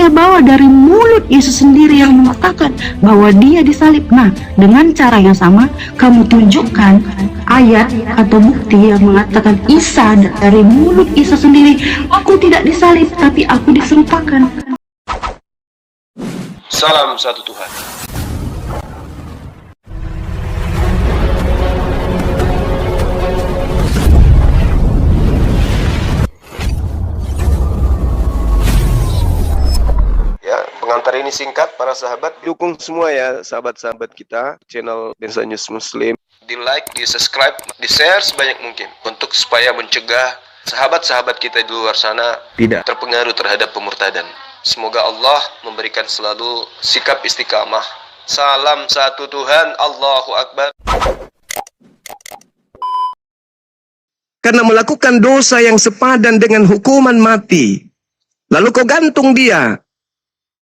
saya bawa dari mulut Yesus sendiri yang mengatakan bahwa dia disalib. Nah, dengan cara yang sama, kamu tunjukkan ayat atau bukti yang mengatakan Isa dari mulut Isa sendiri, aku tidak disalib, tapi aku diserupakan. Salam satu Tuhan. Ya, pengantar ini singkat para sahabat. Dukung semua ya sahabat-sahabat kita channel Bensa News Muslim. Di like, di subscribe, di share sebanyak mungkin untuk supaya mencegah sahabat-sahabat kita di luar sana tidak terpengaruh terhadap pemurtadan. Semoga Allah memberikan selalu sikap istiqamah. Salam satu Tuhan, Allahu Akbar. Karena melakukan dosa yang sepadan dengan hukuman mati, lalu kau gantung dia.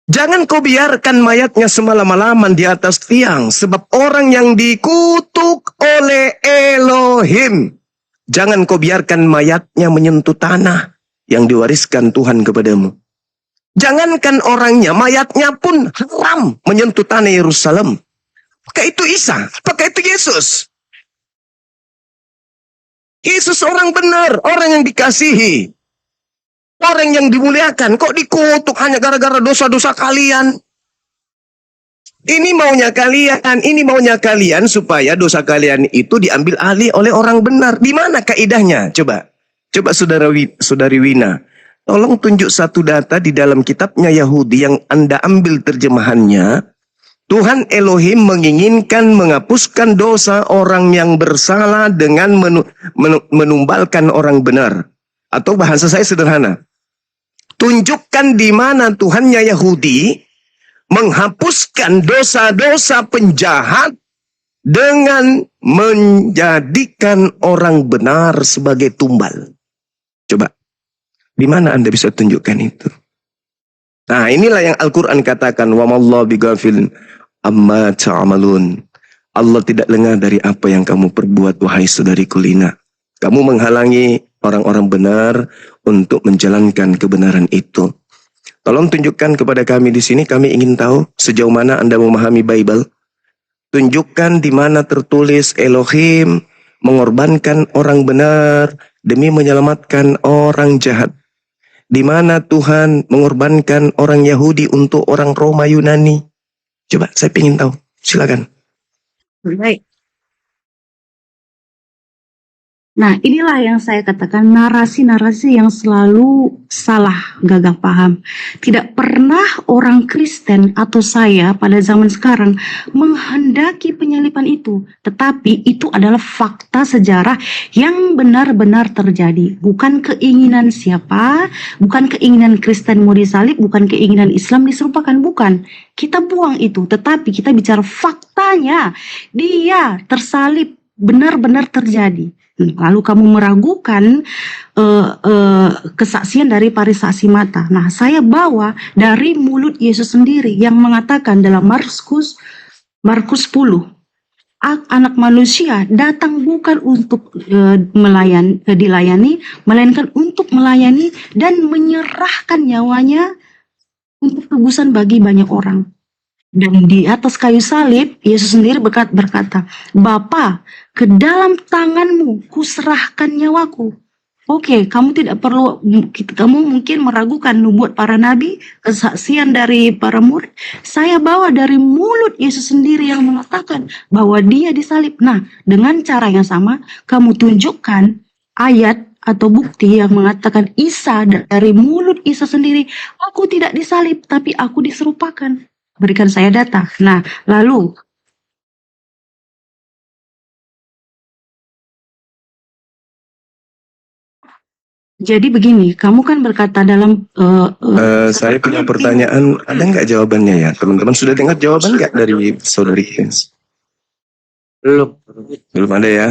Jangan kau biarkan mayatnya semalam-malaman di atas tiang, sebab orang yang dikutuk oleh Elohim. Jangan kau biarkan mayatnya menyentuh tanah yang diwariskan Tuhan kepadamu. Jangankan orangnya, mayatnya pun haram menyentuh tanah Yerusalem. Apakah itu Isa? Apakah itu Yesus? Yesus orang benar, orang yang dikasihi. Orang yang dimuliakan, kok dikutuk hanya gara-gara dosa-dosa kalian? Ini maunya kalian supaya dosa kalian itu diambil alih oleh orang benar. Di mana kaidahnya? Coba saudari Wina, tolong tunjuk satu data di dalam kitabnya Yahudi yang Anda ambil terjemahannya. Tuhan Elohim menginginkan menghapuskan dosa orang yang bersalah dengan menumbalkan orang benar. Atau bahasa saya sederhana, tunjukkan di mana Tuhannya Yahudi menghapuskan dosa-dosa penjahat dengan menjadikan orang benar sebagai tumbal. Coba, di mana Anda bisa tunjukkan itu? Nah, inilah yang Al-Quran katakan, wa mallahu bighafilin amma ta'malun. Allah tidak lengah dari apa yang kamu perbuat, wahai saudariku Lina. Kamu menghalangi orang-orang benar untuk menjalankan kebenaran itu. Tolong tunjukkan kepada kami di sini, kami ingin tahu sejauh mana Anda memahami Bible. Tunjukkan di mana tertulis Elohim mengorbankan orang benar demi menyelamatkan orang jahat. Di mana Tuhan mengorbankan orang Yahudi untuk orang Roma Yunani. Coba, saya ingin tahu. Silakan. Baik. Nah, inilah yang saya katakan narasi-narasi yang selalu salah, gagal paham. Tidak pernah orang Kristen atau saya pada zaman sekarang menghendaki penyaliban itu. Tetapi itu adalah fakta sejarah yang benar-benar terjadi. Bukan keinginan siapa, bukan keinginan Kristen mau disalib, bukan keinginan Islam diserupakan, bukan. Kita buang itu, tetapi kita bicara faktanya. Dia tersalib, benar-benar terjadi. Lalu kamu meragukan kesaksian dari para saksi mata. Nah, saya bawa dari mulut Yesus sendiri yang mengatakan dalam Markus 10, anak manusia datang bukan untuk dilayani, melainkan untuk melayani dan menyerahkan nyawanya untuk tebusan bagi banyak orang. Dan di atas kayu salib, Yesus sendiri berkata, Bapa, ke dalam tanganmu kuserahkan nyawaku. Oke, kamu mungkin meragukan nubuat para nabi, kesaksian dari para murid. Saya bawa dari mulut Yesus sendiri yang mengatakan bahwa dia disalib. Nah, dengan cara yang sama, kamu tunjukkan ayat atau bukti yang mengatakan Isa dari mulut Isa sendiri, aku tidak disalib, tapi aku diserupakan. Berikan saya data. Nah, lalu jadi begini, kamu kan berkata dalam saya punya pertanyaan, ada nggak jawabannya ya? Teman-teman sudah dengar jawaban nggak dari saudari? Belum ada ya?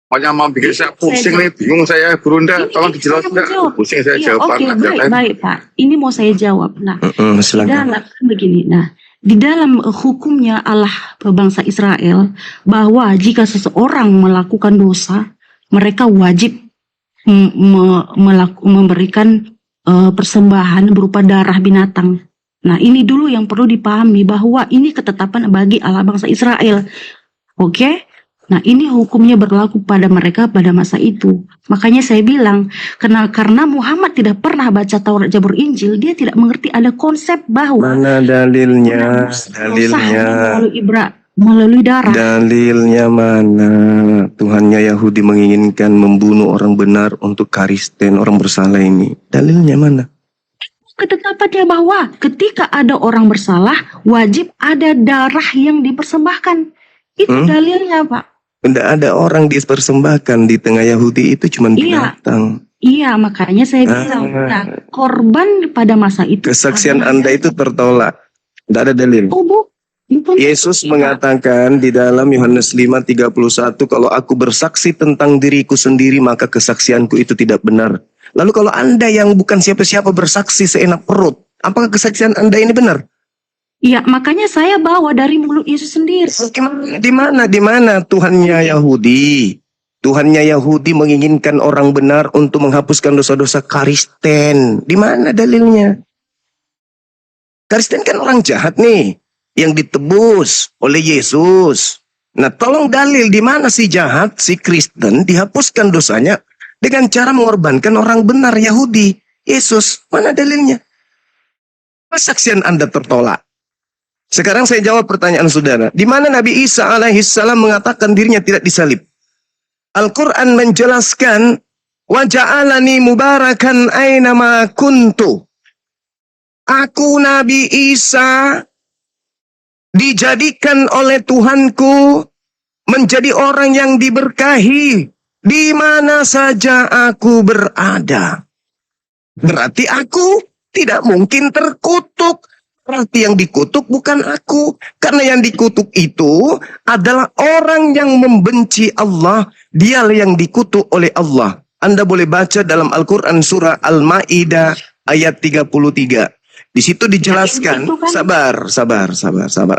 Pokoknya mau bikin saya pusing nih, bingung saya, Burunda, tolong dijelaskan. Pusing saya jawab. Oke, baik Pak. Ini mau saya jawab. Nah, silakan. begini. Nah, di dalam hukumnya Allah bangsa Israel bahwa jika seseorang melakukan dosa, mereka wajib memberikan persembahan berupa darah binatang. Nah, ini dulu yang perlu dipahami bahwa ini ketetapan bagi Allah bangsa Israel. Oke? Nah, ini hukumnya berlaku pada mereka pada masa itu. Makanya saya bilang, karena Muhammad tidak pernah baca Taurat, Zabur, Injil, dia tidak mengerti ada konsep bahwa Mana dalilnya? melalui darah. Dalilnya mana? Tuhannya Yahudi menginginkan membunuh orang benar untuk Kristen, orang bersalah ini. Dalilnya mana? Ketetapannya bahwa ketika ada orang bersalah, wajib ada darah yang dipersembahkan. Itu dalilnya, Pak. Tidak ada orang dipersembahkan di tengah Yahudi, itu cuma binatang. Iya, makanya saya bilang, korban pada masa itu. Kesaksian Anda itu tertolak. Tidak ada dalil. Oh, Bu. Yesus mengatakan di dalam Yohanes 5:31, kalau aku bersaksi tentang diriku sendiri, maka kesaksianku itu tidak benar. Lalu kalau Anda yang bukan siapa-siapa bersaksi seenak perut, apakah kesaksian Anda ini benar? Iya, makanya saya bawa dari mulut Yesus sendiri. Di mana Tuhannya Yahudi? Tuhannya Yahudi menginginkan orang benar untuk menghapuskan dosa-dosa Kristen. Di mana dalilnya? Kristen kan orang jahat nih, yang ditebus oleh Yesus. Nah, tolong dalil di mana si jahat, si Kristen dihapuskan dosanya dengan cara mengorbankan orang benar Yahudi, Yesus. Mana dalilnya? Kesaksian Anda tertolak. Sekarang saya jawab pertanyaan saudara. Di mana Nabi Isa alaihissalam mengatakan dirinya tidak disalib? Al-Quran menjelaskan, wa ja'alani mubarakan aynama kuntu. Aku Nabi Isa dijadikan oleh Tuhanku menjadi orang yang diberkahi di mana saja aku berada. Berarti aku tidak mungkin terkutuk. Berarti yang dikutuk bukan aku. Karena yang dikutuk itu adalah orang yang membenci Allah. Dialah yang dikutuk oleh Allah. Anda boleh baca dalam Al-Quran surah Al-Ma'idah ayat 33. Di situ dijelaskan, sabar.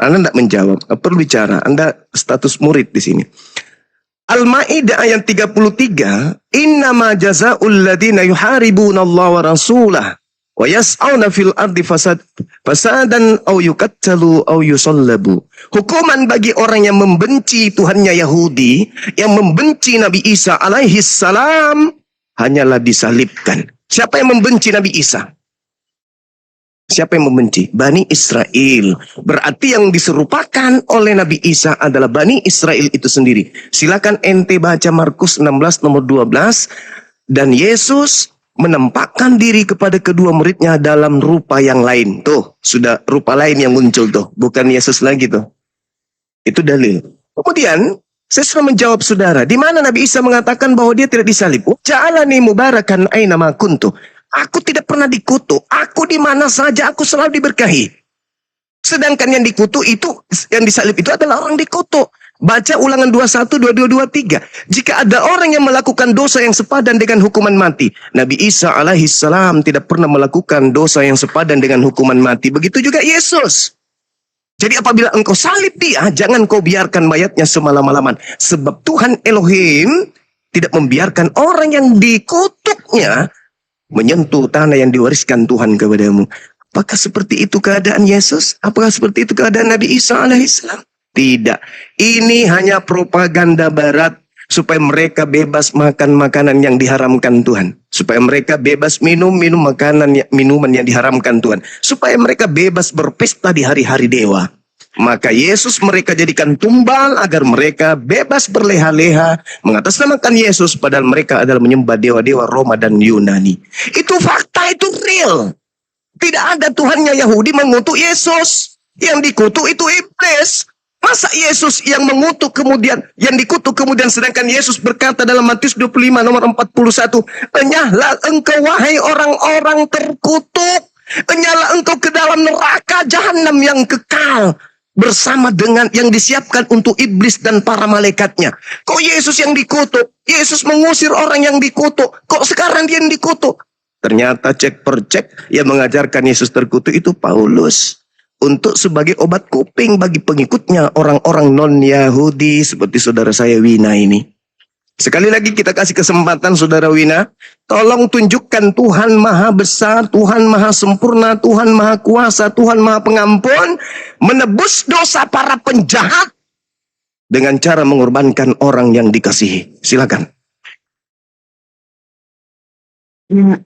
Anda tidak menjawab, perlu bicara. Anda status murid di sini. Al-Ma'idah ayat 33, innama jazaa'ul ladina yuharibuna Allah wa rasulah wa yas'auna fil ardi fasadan au yuqattalu au yusallabu. Hukuman bagi orang yang membenci Tuhannya Yahudi, yang membenci Nabi Isa alaihi salam, hanyalah disalibkan. Siapa yang membenci Nabi Isa? Siapa yang membenci? Bani Israel. Berarti yang diserupakan oleh Nabi Isa adalah Bani Israel itu sendiri. Silakan ente baca Markus 16 nomor 12. Dan Yesus menempatkan diri kepada kedua muridnya dalam rupa yang lain. Tuh, sudah rupa lain yang muncul tuh. Bukan Yesus lagi tuh. Itu dalil. Kemudian, saya sudah menjawab saudara. Di mana Nabi Isa mengatakan bahwa dia tidak disalib? Ja'alani mubarakan aynama kuntu. Aku tidak pernah dikutuk. Aku di mana saja aku selalu diberkahi. Sedangkan yang dikutuk itu, yang disalib itu adalah orang dikutuk. Baca Ulangan 21, 22, 23. Jika ada orang yang melakukan dosa yang sepadan dengan hukuman mati, Nabi Isa alaihissalam tidak pernah melakukan dosa yang sepadan dengan hukuman mati. Begitu juga Yesus. Jadi apabila engkau salib dia, jangan kau biarkan mayatnya semalam-malaman. Sebab Tuhan Elohim tidak membiarkan orang yang dikutuknya menyentuh tanah yang diwariskan Tuhan kepadamu. Apakah seperti itu keadaan Yesus? Apakah seperti itu keadaan Nabi Isa alaihissalam? Tidak. Ini hanya propaganda barat supaya mereka bebas makan makanan yang diharamkan Tuhan. Supaya mereka bebas minum minuman yang diharamkan Tuhan. Supaya mereka bebas berpesta di hari-hari dewa. Maka Yesus mereka jadikan tumbal agar mereka bebas berleha-leha mengatasnamakan Yesus, padahal mereka adalah menyembah dewa-dewa Roma dan Yunani. Itu fakta, itu real. Tidak ada Tuhannya Yahudi mengutuk Yesus. Yang dikutuk itu iblis. Masa Yesus yang mengutuk kemudian, yang dikutuk kemudian, sedangkan Yesus berkata dalam Matius 25 nomor 41, enyahlah engkau wahai orang-orang terkutuk, enyahlah engkau ke dalam neraka jahanam yang kekal, bersama dengan yang disiapkan untuk iblis dan para malaikatnya. Kok Yesus yang dikutuk? Yesus mengusir orang yang dikutuk. Kok sekarang dia yang dikutuk? Ternyata cek per cek yang mengajarkan Yesus terkutuk itu Paulus. Untuk sebagai obat kuping bagi pengikutnya orang-orang non-Yahudi seperti saudara saya Wina ini. Sekali lagi kita kasih kesempatan Saudara Wina. Tolong tunjukkan Tuhan Maha Besar, Tuhan Maha Sempurna, Tuhan Maha Kuasa, Tuhan Maha Pengampun, menebus dosa para penjahat dengan cara mengorbankan orang yang dikasihi. Silakan. Ya,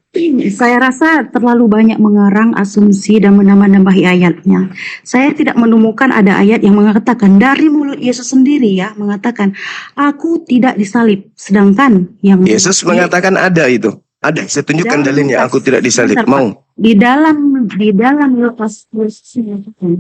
saya rasa terlalu banyak mengarang asumsi dan menambah-nambahi ayatnya. Saya tidak menemukan ada ayat yang mengatakan dari mulut Yesus sendiri ya, mengatakan aku tidak disalib. Sedangkan yang Yesus mengatakan ada itu. Ada, saya tunjukkan Dalam dalilnya. Lukas, Aku tidak disalib. sebentar, Pak. Mau? di dalam Lukas Yesus mengatakan,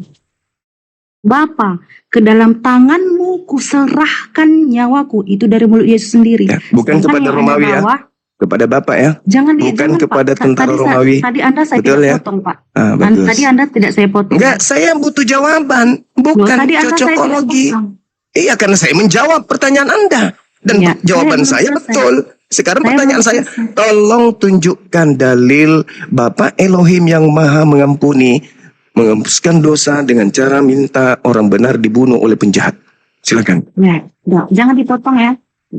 Bapa, ke dalam tanganmu kuserahkan nyawaku. Itu dari mulut Yesus sendiri. Ya, bukan Sedangkan kepada yang Romawi Anda ya. bawa, Kepada Bapak ya. Jangan Bukan jangan, kepada Pak. tentara Tadi Romawi. Tadi Anda saya Betul tidak ya? potong, Pak. Bagus. Tadi Anda tidak saya potong. Enggak, saya butuh jawaban. Loh, Bukan tadi Anda saya tidak cocokologi. potong. Iya, karena saya menjawab pertanyaan Anda. Dan Ya, jawaban saya saya belum selesai. betul. Sekarang Saya pertanyaan belum saya, selesai. tolong tunjukkan dalil Bapak Elohim yang Maha Mengampuni, menghapuskan dosa dengan cara minta orang benar dibunuh oleh penjahat. Silakan. Ya, jangan dipotong ya.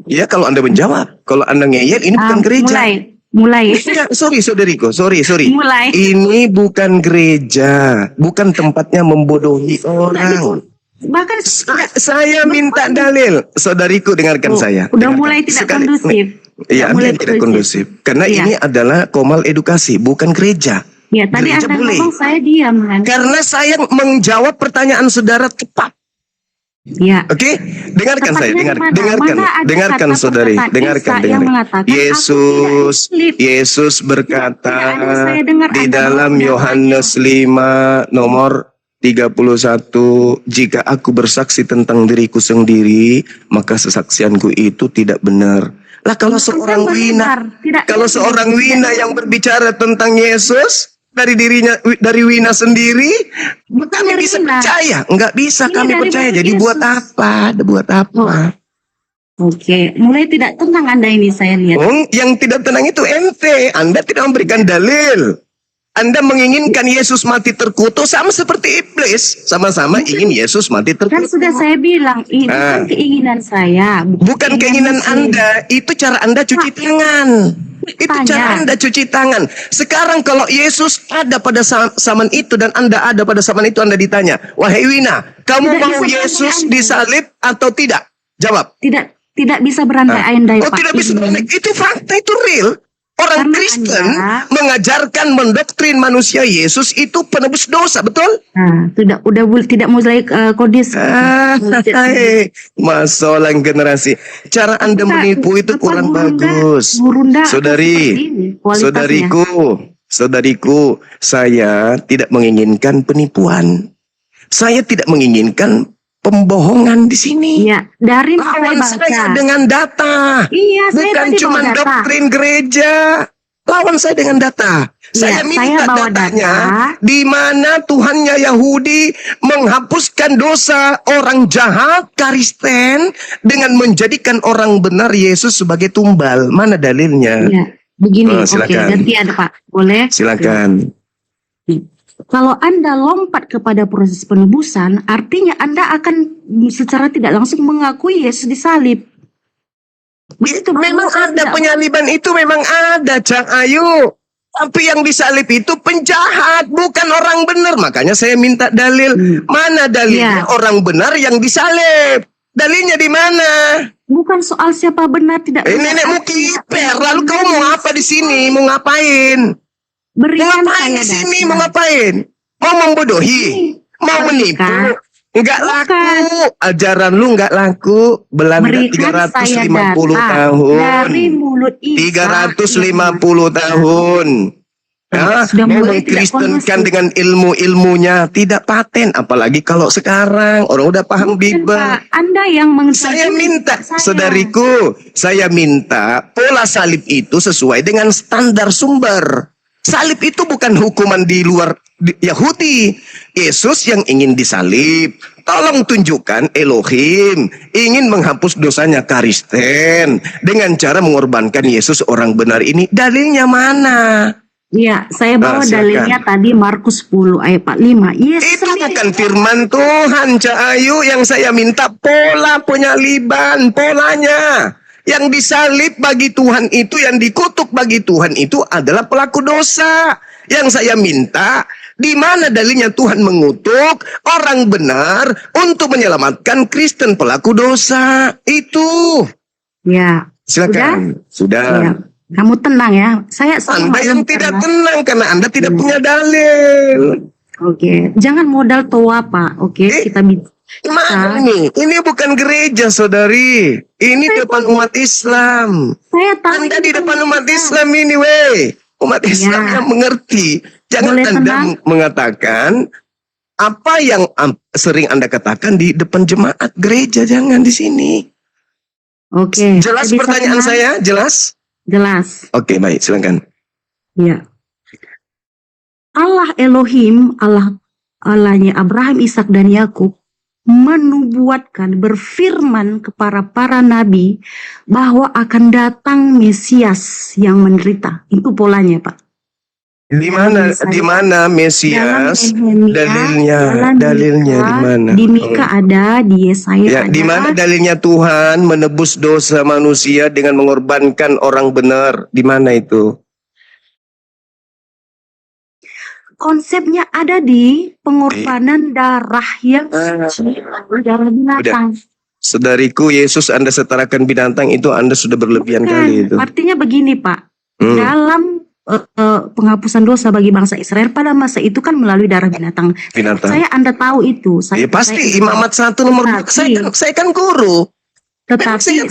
Ya, kalau Anda menjawab. Kalau Anda ngeyel, ini bukan gereja. Mulai. Enggak, sorry saudariku, sorry. Mulai. Ini bukan gereja, bukan tempatnya membodohi orang. Bahkan Saya minta dalil, saudariku dengarkan saya. udah Dengarkan. mulai tidak Sekali- kondusif. Iya, Udah mulai Anda tidak kondusif. Karena Iya. ini adalah komal edukasi, bukan gereja. Ya, tadi Gereja Anda boleh. ngomong saya diam kan. Karena saya menjawab pertanyaan saudara tepat. Ya. Oke, dengarkan saya, Tepatnya di mana? Mana ada dengarkan kata saudari, perkataan dengarkan, Isa yang mengatakan, Yesus, "Aku tidak Yesus berkata Tidak ada, saya dengar di Anda dalam ngomong Yohanes 5 nomor 31, jika aku bersaksi tentang diriku sendiri, maka kesaksianku itu tidak benar. Lah kalau seorang Wina, kalau seorang Wina yang berbicara tentang Yesus dari dirinya, dari Wina sendiri, kami dari bisa Wina. percaya? Enggak bisa Ini kami dari percaya. mulut Jadi Yesus. buat apa? Buat apa? Oke, mulai tidak tenang Anda ini saya lihat. Yang tidak tenang itu ente. Anda tidak memberikan dalil. Anda menginginkan Yesus mati terkutuk sama seperti iblis. Sama-sama ingin Yesus mati Kan terkutuk. sudah saya bilang, ini Ah. bukan keinginan saya. Bukan keinginan Muslim. Anda, itu cara Anda cuci tangan. Itu Tanya. cara Anda cuci tangan. Sekarang kalau Yesus ada pada zaman itu dan Anda ada pada zaman itu, Anda ditanya, wahai Wina, kamu Tidak mau bisa Yesus berandai-andai. disalib atau tidak? Jawab. Tidak bisa berandai-andai, Oh, Pak. tidak bisa berandai. Itu fakta, itu real. Orang Karena Kristen Anda- mengajarkan mendoktrin manusia Yesus itu penebus dosa, betul? Nah, tidak mulai kodis. Masalah generasi. Cara Anda menipu itu kurang bagus. Saudariku, saya tidak menginginkan penipuan. Saya tidak menginginkan pembohongan di sini. Iya, dari Lawan saya saya baca. dengan data. Iya, saya Bukan tadi cuma bawa data. doktrin gereja. Lawan saya dengan data. Saya Iya, minta saya bawa datanya data. di mana Tuhannya Yahudi menghapuskan dosa orang jahat Kristen dengan menjadikan orang benar Yesus sebagai tumbal. Mana dalilnya? Iya, begini. Oh, Oke, silakan. ganti ada Pak. Boleh? Silakan. Kalau Anda lompat kepada proses penebusan, artinya Anda akan secara tidak langsung mengakui Yesus disalib. Begitu, Memang Bapak. ada Tidak- penyaliban itu, memang ada, Cak Ayu. Tapi yang disalib itu penjahat, bukan orang benar. Makanya saya minta dalil. Mana dalilnya Iya. orang benar yang disalib? Dalilnya di mana? Bukan soal siapa benar tidak. Nenek mau kiper. Lalu kau mau apa di sini? Mau ngapain? Mau Berikan ngapain saya di sini? data. Mau ngapain? Mau membodohi? Mau menipu? Berikan. Enggak laku. Ajaran lu enggak laku. Belanda Berikan saya 350 data tahun. dari mulut Isa. 350 tahun. Ya, Sudah mau mulai tidak mengkristenkan kondusif. dengan ilmu-ilmunya. Tidak paten. Apalagi kalau sekarang orang udah paham Bukan, Bible. Pak. Anda yang Saya mengetahui minta, saya. saudariku, saya minta pola salib itu sesuai dengan standar sumber. Salib itu bukan hukuman di luar Yahudi. Yesus yang ingin disalib. Tolong tunjukkan Elohim ingin menghapus dosanya Kristen dengan cara mengorbankan Yesus orang benar ini. Dalilnya mana? Iya, saya bawa silakan. dalilnya tadi Markus 10 ayat 45. Yesus Itu sendiri- bukan firman Tuhan, Cak Ayu. Yang saya minta pola penyaliban, polanya. Yang disalib bagi Tuhan itu, yang dikutuk bagi Tuhan itu adalah pelaku dosa. Yang saya minta, di mana dalilnya Tuhan mengutuk orang benar untuk menyelamatkan Kristen pelaku dosa? Itu. Ya. Silakan. Sudah. Ya. Kamu tenang ya. Saya Anda yang tidak tenang karena Anda tidak punya dalil. Oke, jangan modal tua, Pak. Oke, kita Mana nih? Ini bukan gereja, saudari. Ini depan umat Islam. Saya tahu Anda di depan umat Islam ini, weh. Umat Islam yang mengerti. Jangan Boleh Anda tenang? mengatakan apa yang sering Anda katakan di depan jemaat gereja. Jangan di sini. Oke. Jelas bisa pertanyaan tenang? saya? Jelas? Jelas. Oke, baik. Silakan. Ya. Allah Elohim, Allahnya Abraham, Ishak dan Yakub menubuatkan, berfirman kepada para nabi bahwa akan datang Mesias yang menderita. Itu polanya, Pak. Di mana Mesias? Dalilnya di mana? Di Mika ada, di Yesaya Ya, ada. di mana dalilnya Tuhan menebus dosa manusia dengan mengorbankan orang benar? Di mana itu? Konsepnya ada di pengorbanan darah yang suci, darah binatang. Saudariku, Yesus Anda setarakan binatang, itu Anda sudah berlebihan Bukan. kali itu. Artinya begini, Pak. Dalam penghapusan dosa bagi bangsa Israel pada masa itu kan melalui darah binatang. Anda tahu itu. Ya, pasti Imamat 1 nomor 2. Saya kan guru. Tetapi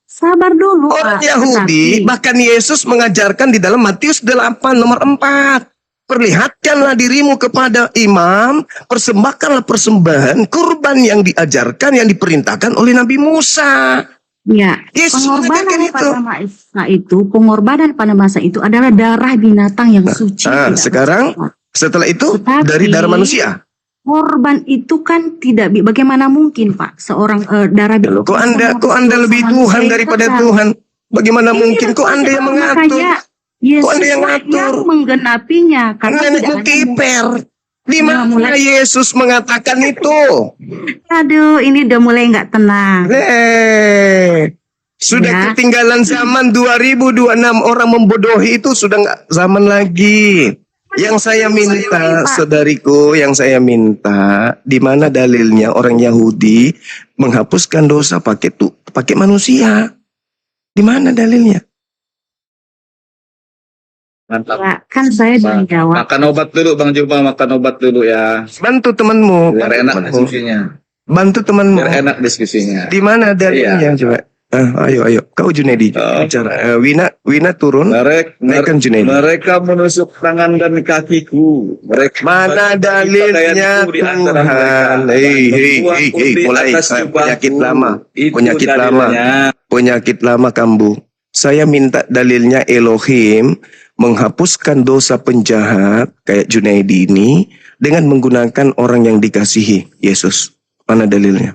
sabar dulu. Orang Pak. Yahudi, bahkan Yesus mengajarkan di dalam Matius 8 nomor 4. Perlihatkanlah dirimu kepada imam, persembahkanlah persembahan, kurban yang diajarkan, yang diperintahkan oleh Nabi Musa. Ya, Yesus pengorbanan pada masa itu adalah darah binatang yang suci. Sekarang, setelah itu, dari darah manusia. Korban itu kan tidak, bagaimana mungkin, Pak, seorang darah binatang. Kok anda lebih Tuhan daripada Tuhan? Bagaimana mungkin? Kok Anda yang mengatur? Yesus yang menggenapinya karena nenekmu kiper. Di mana Yesus mengatakan itu? Aduh, ini udah mulai nggak tenang. Sudah ketinggalan zaman 2026, orang membodohi itu sudah nggak zaman lagi. Yang saya minta, saudariku, yang saya minta, di mana dalilnya orang Yahudi menghapuskan dosa pakai manusia? Di mana dalilnya? Mantap. Ya, kan saya belum jawab. Makan obat dulu, Bang Juma, makan obat dulu ya. Bantu temanmu. Biar enak diskusinya. Bantu temanmu. Biar enak diskusinya. Di mana dalilnya coba? Ayo, kau Junaidi bicara. Wina turun. Mereka menusuk tangan dan kakiku. Mana dalilnya Tuhan? Mulai penyakit lama kambuh. Saya minta dalilnya Elohim menghapuskan dosa penjahat kayak Junaidi ini dengan menggunakan orang yang dikasihi, Yesus. Mana dalilnya?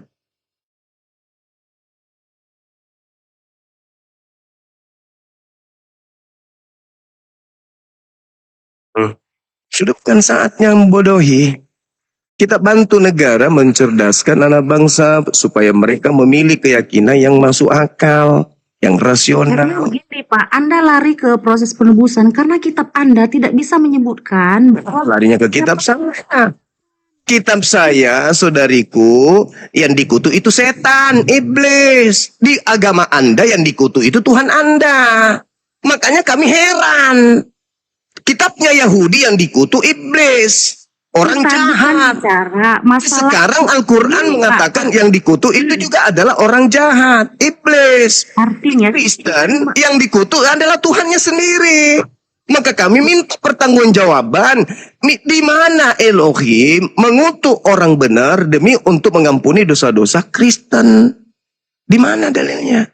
Sudah bukan saatnya membodohi. Kita bantu negara mencerdaskan anak bangsa supaya mereka memilih keyakinan yang masuk akal, yang rasional. Karena begini, Pak, Anda lari ke proses penebusan karena kitab Anda tidak bisa menyebutkan bahwa larinya ke kitab saya. Kitab saya, saudariku, yang dikutuk itu setan, iblis. Di agama Anda yang dikutuk itu Tuhan Anda. Makanya kami heran. Kitabnya Yahudi yang dikutuk iblis. Orang jahat. Sekarang Al-Quran mengatakan yang dikutuk itu juga adalah orang jahat, iblis. Artinya Kristen yang dikutuk adalah Tuhannya sendiri. Maka kami minta pertanggungjawaban. Di mana Elohim mengutuk orang benar demi untuk mengampuni dosa-dosa Kristen? Di mana dalilnya?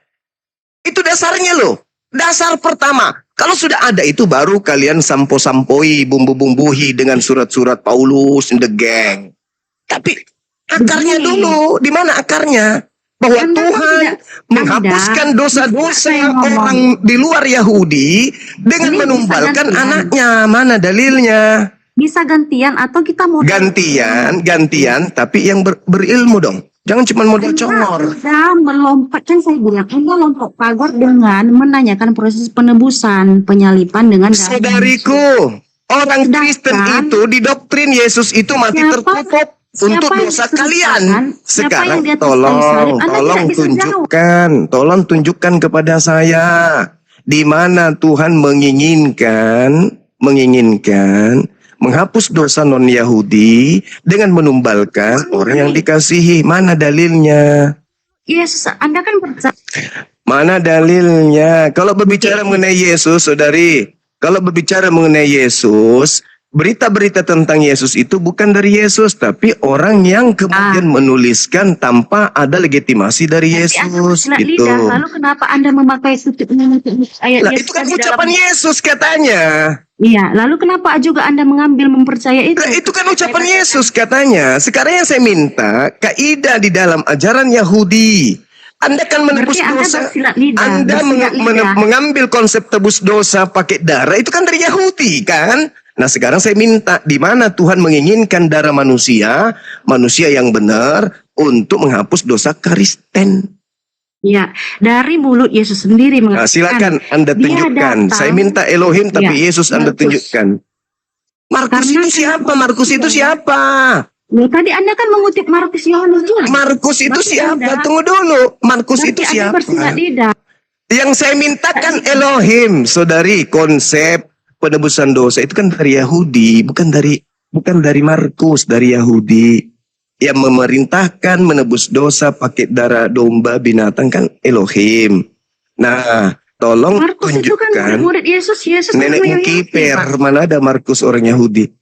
Itu dasarnya loh. Dasar pertama. Kalau sudah ada itu baru kalian sampo-sampoi, bumbu-bumbuhi dengan surat-surat Paulus in the gang. Tapi akarnya dulu, di mana akarnya? Bahwa Tuhan menghapuskan dosa-dosa orang di luar Yahudi dengan menumbalkan anaknya. Mana dalilnya? Bisa gantian atau kita mau gantian, tapi yang berilmu dong. Jangan cuma modal congor. Anda melompat, kan saya bilang, Anda lompat pagar dengan menanyakan proses penebusan, penyalipan dengan darah Saudariku, orang Kristen Sedangkan- itu didoktrin Yesus itu mati Siapa- tertutup untuk siapa yang dosa diceritakan? kalian. Siapa Sekarang yang di atas kayu tolong salib? Anda tidak bisa tolong tunjukkan kepada saya di mana Tuhan menginginkan menghapus dosa non-Yahudi dengan menumbalkan orang yang dikasihi. Mana dalilnya? Yesus, Anda kan percaya. Mana dalilnya? Kalau berbicara mengenai Yesus, saudari, kalau berbicara mengenai Yesus, berita-berita tentang Yesus itu bukan dari Yesus, tapi orang yang kemudian menuliskan tanpa ada legitimasi dari Anda Yesus. bersilat Gitu. lidah, lalu kenapa Anda memakai ayat Lah, Yesus itu kan di dalam- ucapan Yesus katanya. Iya, lalu kenapa juga Anda mengambil mempercaya itu? Lah, itu kan ucapan Yesus katanya. Sekarang yang saya minta, kaidah di dalam ajaran Yahudi. Anda kan menebus Berarti Anda dosa. bersilat lidah, Anda bersilat lidah. mengambil konsep tebus dosa pakai darah itu kan dari Yahudi kan? Nah sekarang saya minta di mana Tuhan menginginkan darah manusia yang benar untuk menghapus dosa Kristen. Ya, dari mulut Yesus sendiri Nah, mengatakan. silakan Anda Dia tunjukkan. datang- Saya minta Elohim tapi Ya, Yesus Anda Markus. tunjukkan. Markus Karena itu siapa? Markus itu siapa? Loh, tadi Anda kan mengutip Markus Yohanes juga. Markus itu Berarti siapa? Anda- Tunggu dulu. Markus Berarti itu Anda siapa? bersilat lidah. Yang saya mintakan Elohim, saudari. Konsep penebusan dosa itu kan dari Yahudi, bukan dari Markus, dari Yahudi. Yang memerintahkan menebus dosa pakai darah domba binatang kan Elohim. Nah, tolong Markus itu kan tunjukkan murid Yesus. Yesus nenek itu yang Kiper. Yahudi, Pak. Mana ada Markus orang Yahudi?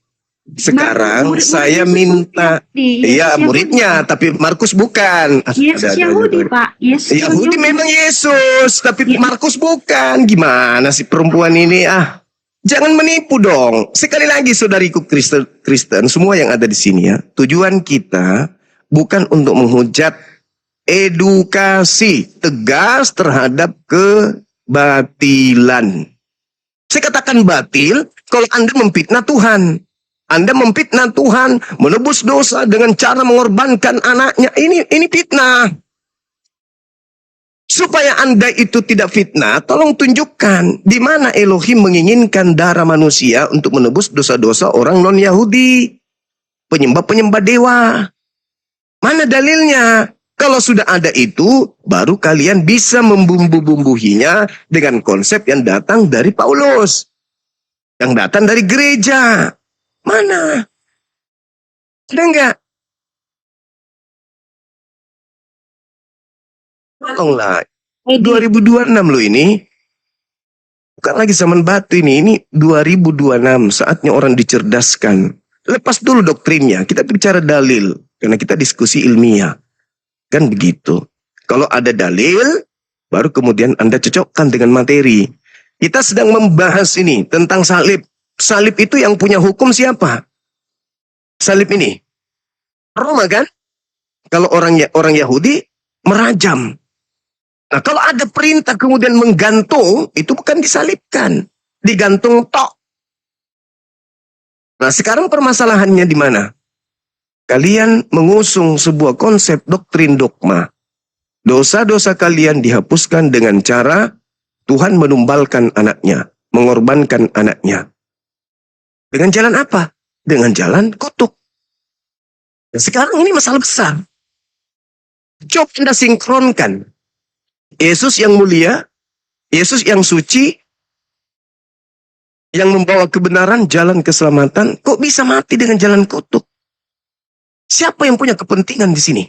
Sekarang Markus, murid-murid saya Yesus minta, Yahudi. Yesus iya Yahudi, muridnya, Pak. tapi Markus bukan. Yesus Ada Yahudi, juga. Pak. Yesus Yahudi memang Yesus, tapi Ya. Markus bukan. Gimana sih perempuan ini? Jangan menipu dong. Sekali lagi saudariku Kristen, semua yang ada di sini ya. Tujuan kita bukan untuk menghujat, edukasi tegas terhadap kebatilan. Saya katakan batil kalau Anda memfitnah Tuhan. Anda memfitnah Tuhan, menebus dosa dengan cara mengorbankan anaknya. Ini fitnah. Supaya Anda itu tidak fitnah, tolong tunjukkan di mana Elohim menginginkan darah manusia untuk menebus dosa-dosa orang non-Yahudi. Penyembah-penyembah dewa. Mana dalilnya? Kalau sudah ada itu, baru kalian bisa membumbu-bumbuhinya dengan konsep yang datang dari Paulus. Yang datang dari gereja. Mana? Ada enggak? Tolonglah. 2026 loh ini. Bukan lagi zaman batu ini. Ini 2026. Saatnya orang dicerdaskan. Lepas dulu doktrinnya. Kita bicara dalil. Karena kita diskusi ilmiah. Kan begitu. Kalau ada dalil, baru kemudian Anda cocokkan dengan materi. Kita sedang membahas ini tentang salib. Salib itu yang punya hukum siapa? Salib ini. Roma kan? Kalau orang Yahudi merajam. Nah kalau ada perintah kemudian menggantung, itu bukan disalibkan. Digantung tok. Nah sekarang permasalahannya di mana? Kalian mengusung sebuah konsep doktrin dogma. Dosa-dosa kalian dihapuskan dengan cara Tuhan menumbalkan anaknya, mengorbankan anaknya. Dengan jalan apa? Dengan jalan kutuk. Dan sekarang ini masalah besar. Coba Anda sinkronkan. Yesus yang mulia, Yesus yang suci, yang membawa kebenaran, jalan keselamatan, kok bisa mati dengan jalan kutuk? Siapa yang punya kepentingan di sini?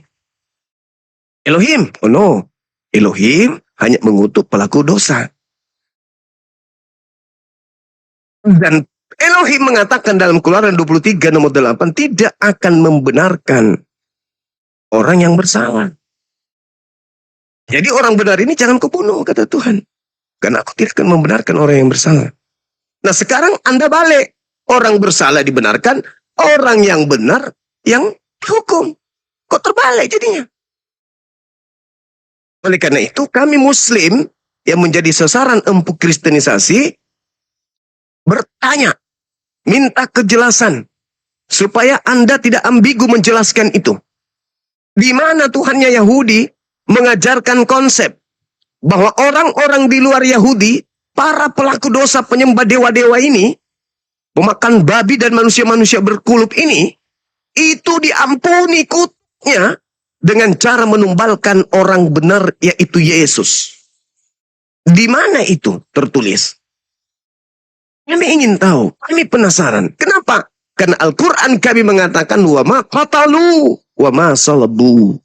Elohim? Oh no. Elohim hanya mengutuk pelaku dosa. Dan Elohim mengatakan dalam Keluaran 23 nomor 8, tidak akan membenarkan orang yang bersalah. Jadi orang benar ini jangan kau bunuh, kata Tuhan. Karena aku tidak akan membenarkan orang yang bersalah. Nah sekarang Anda balik. Orang bersalah dibenarkan, orang yang benar yang dihukum. Kok terbalik jadinya? Oleh karena itu kami Muslim yang menjadi sasaran empuk kristenisasi bertanya, minta kejelasan supaya Anda tidak ambigu menjelaskan itu. Di mana Tuhannya Yahudi mengajarkan konsep bahwa orang-orang di luar Yahudi, para pelaku dosa penyembah dewa-dewa ini, pemakan babi dan manusia-manusia berkulup ini, itu diampuni kutuknya dengan cara menumbalkan orang benar, yaitu Yesus. Di mana itu tertulis? Kami ingin tahu, kami penasaran. Kenapa? Karena Al-Quran kami mengatakan wa ma qatalu wa ma salabu.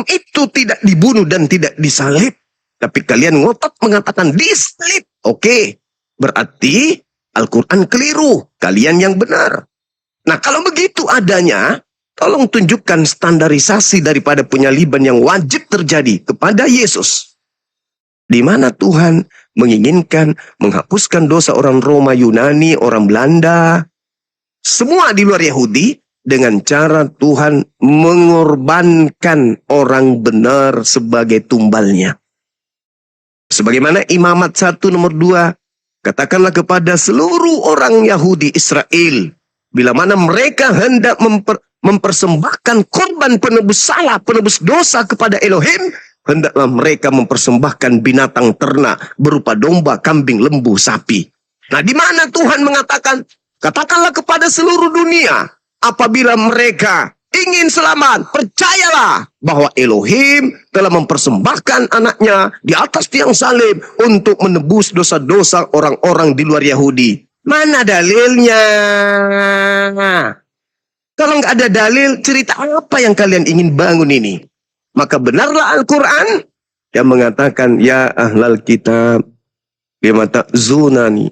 Itu tidak dibunuh dan tidak disalib. Tapi kalian ngotot mengatakan disalib. Oke, berarti Al-Quran keliru. Kalian yang benar. Nah, kalau begitu adanya, tolong tunjukkan standarisasi daripada penyaliban yang wajib terjadi kepada Yesus. Di mana Tuhan menginginkan menghapuskan dosa orang Roma, Yunani, orang Belanda, semua di luar Yahudi, dengan cara Tuhan mengorbankan orang benar sebagai tumbalnya. Sebagaimana Imamat 1 nomor 2, katakanlah kepada seluruh orang Yahudi Israel, bila mana mereka hendak mempersembahkan korban penebus salah, penebus dosa kepada Elohim, hendaklah mereka mempersembahkan binatang ternak berupa domba, kambing, lembu, sapi. Nah, di mana Tuhan mengatakan, katakanlah kepada seluruh dunia, apabila mereka ingin selamat, percayalah bahwa Elohim telah mempersembahkan anaknya di atas tiang salib untuk menebus dosa-dosa orang-orang di luar Yahudi. Mana dalilnya? Kalau nggak ada dalil, cerita apa yang kalian ingin bangun ini? Maka benarlah Al-Quran yang mengatakan, ya ahlal kitab, bima ta'zunani.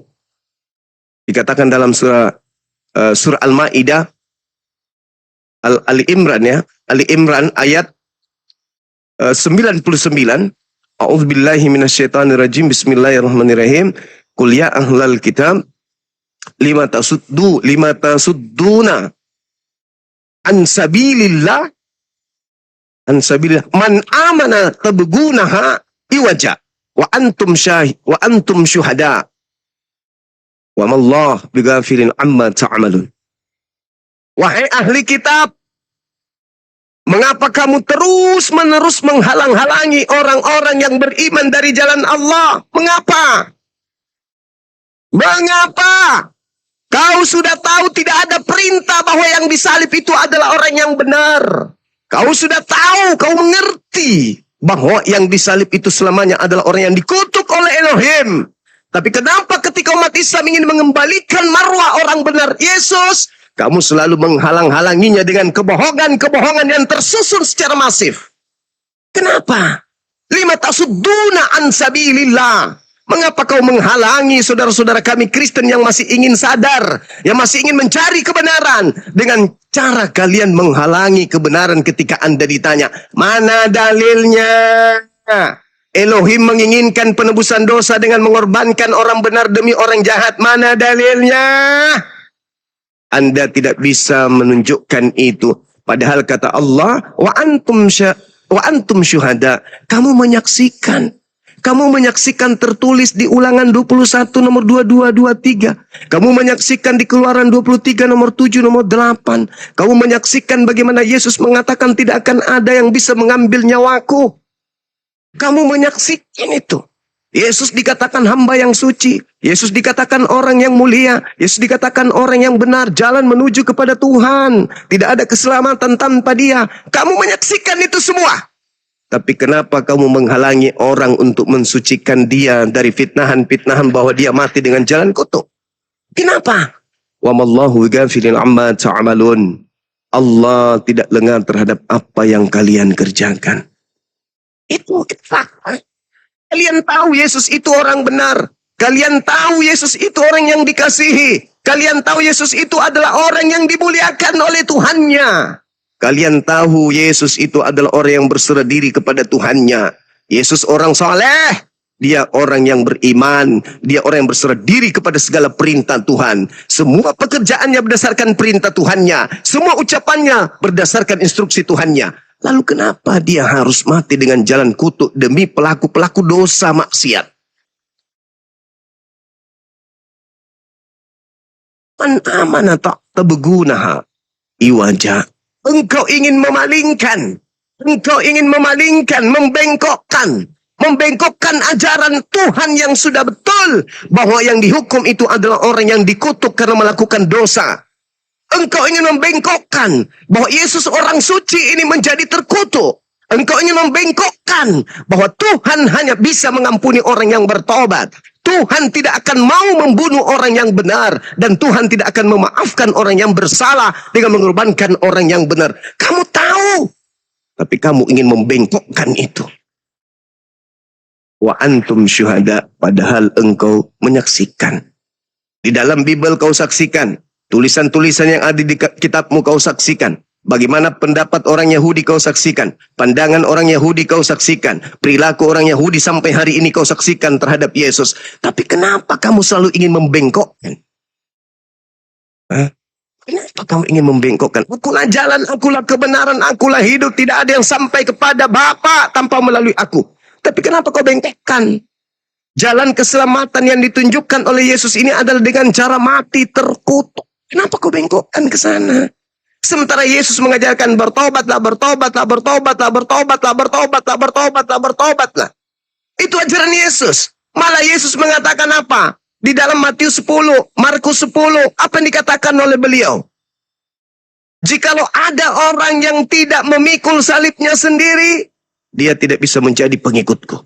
Dikatakan dalam surah Al-Ma'idah, Ali Imran ya, Ali Imran ayat 99. A'udzubillahi minasyaitonirrajim. Bismillahirrahmanirrahim. Qul ya ahlal kitab lima tasudduna an sabilillah man amana tabgunaha iwaja wa antum syuhada wa mallah bighafilin amma ta'malun. Wahai ahli kitab, mengapa kamu terus-menerus menghalang-halangi orang-orang yang beriman dari jalan Allah? Mengapa? Mengapa? Kau sudah tahu tidak ada perintah bahwa yang disalib itu adalah orang yang benar. Kau sudah tahu, kau mengerti bahwa yang disalib itu selamanya adalah orang yang dikutuk oleh Elohim. Tapi kenapa ketika umat Islam ingin mengembalikan marwah orang benar Yesus, kamu selalu menghalang-halanginya dengan kebohongan-kebohongan yang tersusun secara masif? Kenapa? Lima tasudduna an sabilillah. Mengapa kau menghalangi saudara-saudara kami Kristen yang masih ingin sadar, yang masih ingin mencari kebenaran, dengan cara kalian menghalangi kebenaran ketika Anda ditanya, mana dalilnya? Elohim menginginkan penebusan dosa dengan mengorbankan orang benar demi orang jahat. Mana dalilnya? Anda tidak bisa menunjukkan itu. Padahal kata Allah, wa antum syuhada. Kamu menyaksikan. Kamu menyaksikan tertulis di Ulangan 21 nomor 2223. Kamu menyaksikan di Keluaran 23 nomor 7 nomor 8. Kamu menyaksikan bagaimana Yesus mengatakan tidak akan ada yang bisa mengambil nyawaku. Kamu menyaksikan itu. Yesus dikatakan hamba yang suci. Yesus dikatakan orang yang mulia. Yesus dikatakan orang yang benar. Jalan menuju kepada Tuhan. Tidak ada keselamatan tanpa Dia. Kamu menyaksikan itu semua. Tapi kenapa kamu menghalangi orang untuk mensucikan dia dari fitnahan-fitnahan bahwa dia mati dengan jalan kutuk? Kenapa? Wa mallahu ghafilin amma ta'malun. Allah tidak lengah terhadap apa yang kalian kerjakan. Itu fakta. Kalian tahu Yesus itu orang benar. Kalian tahu Yesus itu orang yang dikasihi. Kalian tahu Yesus itu adalah orang yang dimuliakan oleh Tuhannya. Kalian tahu Yesus itu adalah orang yang berserah diri kepada Tuhannya. Yesus orang saleh. Dia orang yang beriman. Dia orang yang berserah diri kepada segala perintah Tuhan. Semua pekerjaannya berdasarkan perintah Tuhannya. Semua ucapannya berdasarkan instruksi Tuhannya. Lalu kenapa dia harus mati dengan jalan kutuk demi pelaku-pelaku dosa maksiat? Man amana tabgunaha iwaja engkau ingin memalingkan, membengkokkan ajaran Tuhan yang sudah betul, bahwa yang dihukum itu adalah orang yang dikutuk karena melakukan dosa. Engkau ingin membengkokkan bahwa Yesus orang suci ini menjadi terkutuk. Engkau ingin membengkokkan bahwa Tuhan hanya bisa mengampuni orang yang bertobat. Tuhan tidak akan mau membunuh orang yang benar. Dan Tuhan tidak akan memaafkan orang yang bersalah dengan mengorbankan orang yang benar. Kamu tahu. Tapi kamu ingin membengkokkan itu. Wa antum syuhada. Padahal engkau menyaksikan. Di dalam Bible kau saksikan. Tulisan-tulisan yang ada di kitabmu kau saksikan. Bagaimana pendapat orang Yahudi kau saksikan. Pandangan orang Yahudi kau saksikan. Perilaku orang Yahudi sampai hari ini kau saksikan terhadap Yesus. Tapi kenapa kamu selalu ingin membengkokkan? Kenapa kamu ingin membengkokkan? Akulah jalan, akulah kebenaran, akulah hidup. Tidak ada yang sampai kepada Bapa tanpa melalui aku. Tapi kenapa kau bengkokkan? Jalan keselamatan yang ditunjukkan oleh Yesus ini adalah dengan cara mati terkutuk. Kenapa kau bengkokkan ke sana? Sementara Yesus mengajarkan bertobatlah. Itu ajaran Yesus. Malah Yesus mengatakan apa? Di dalam Matius 10, Markus 10, apa yang dikatakan oleh beliau? Jikalau ada orang yang tidak memikul salibnya sendiri, dia tidak bisa menjadi pengikutku.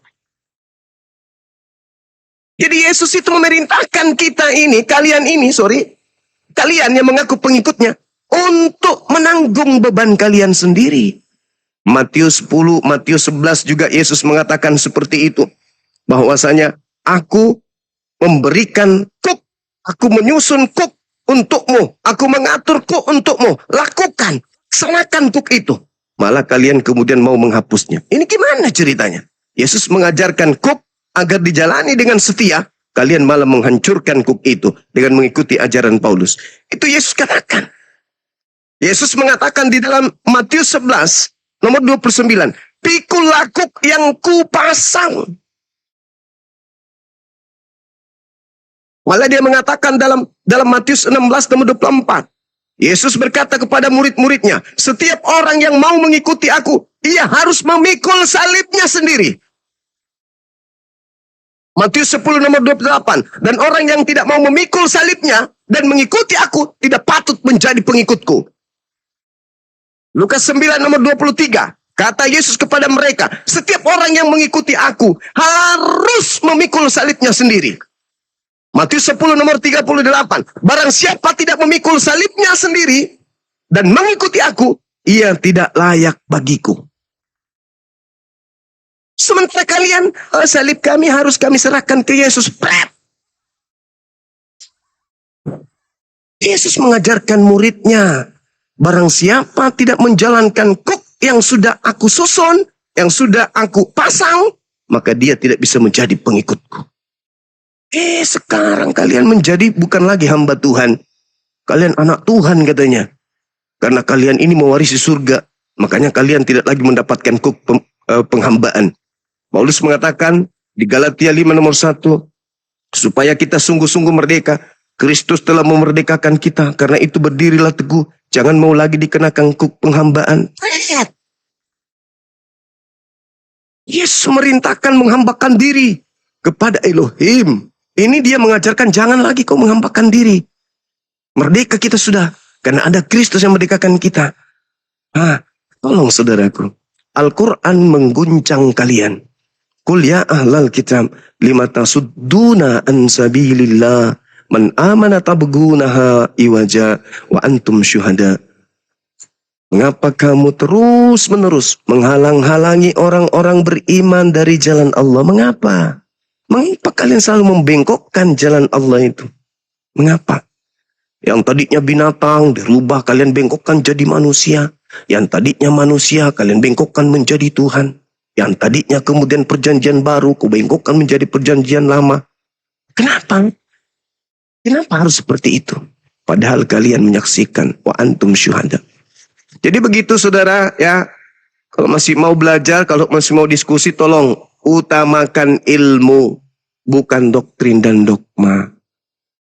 Jadi Yesus itu memerintahkan kita ini, kalian yang mengaku pengikutnya, untuk menanggung beban kalian sendiri. Matius 10, Matius 11 juga Yesus mengatakan seperti itu. Bahwasanya aku memberikan kuk, aku menyusun kuk untukmu, aku mengatur kuk untukmu. Lakukan, serahkan kuk itu. Malah kalian kemudian mau menghapusnya. Ini gimana ceritanya? Yesus mengajarkan kuk agar dijalani dengan setia. Kalian malah menghancurkan kuk itu dengan mengikuti ajaran Paulus. Itu Yesus katakan. Yesus mengatakan di dalam Matius 11, nomor 29. Pikulah kuk yang kupasang. Malah dia mengatakan dalam Matius 16, nomor 24. Yesus berkata kepada murid-muridnya, setiap orang yang mau mengikuti aku, ia harus memikul salibnya sendiri. Matius 10, nomor 28. Dan orang yang tidak mau memikul salibnya dan mengikuti aku, tidak patut menjadi pengikutku. Lukas 9 nomor 23. Kata Yesus kepada mereka, setiap orang yang mengikuti aku harus memikul salibnya sendiri. Matius 10 nomor 38. Barang siapa tidak memikul salibnya sendiri dan mengikuti aku, ia tidak layak bagiku. Sementara kalian, salib kami harus kami serahkan ke Yesus. Yesus mengajarkan muridnya, barang siapa tidak menjalankan kuk yang sudah aku susun, yang sudah aku pasang, maka dia tidak bisa menjadi pengikutku. Sekarang kalian menjadi bukan lagi hamba Tuhan. Kalian anak Tuhan katanya. Karena kalian ini mewarisi surga. Makanya kalian tidak lagi mendapatkan kuk penghambaan. Paulus mengatakan di Galatia 5 nomor 1. Supaya kita sungguh-sungguh merdeka. Kristus telah memerdekakan kita. Karena itu berdirilah teguh. Jangan mau lagi dikenakan kuk penghambaan. Yesus merintahkan menghambakan diri kepada Elohim. Ini dia mengajarkan jangan lagi kau menghambakan diri. Merdeka kita sudah. Karena ada Kristus yang merdekakan kita. Tolong saudaraku. Al-Quran mengguncang kalian. Qul ya ahlal kitab lima tasudduna an sabilillah man amana tabgunaha iwaja wa antum syuhada. Mengapa kamu terus-menerus menghalang-halangi orang-orang beriman dari jalan Allah? Mengapa? Mengapa kalian selalu membengkokkan jalan Allah itu? Mengapa? Yang tadinya binatang dirubah kalian bengkokkan jadi manusia. Yang tadinya manusia kalian bengkokkan menjadi Tuhan. Yang tadinya kemudian perjanjian baru kau bengkokkan menjadi perjanjian lama. Kenapa? Kenapa harus seperti itu? Padahal kalian menyaksikan wa antum syuhada. Jadi begitu saudara ya. Kalau masih mau belajar, kalau masih mau diskusi, tolong utamakan ilmu, bukan doktrin dan dogma.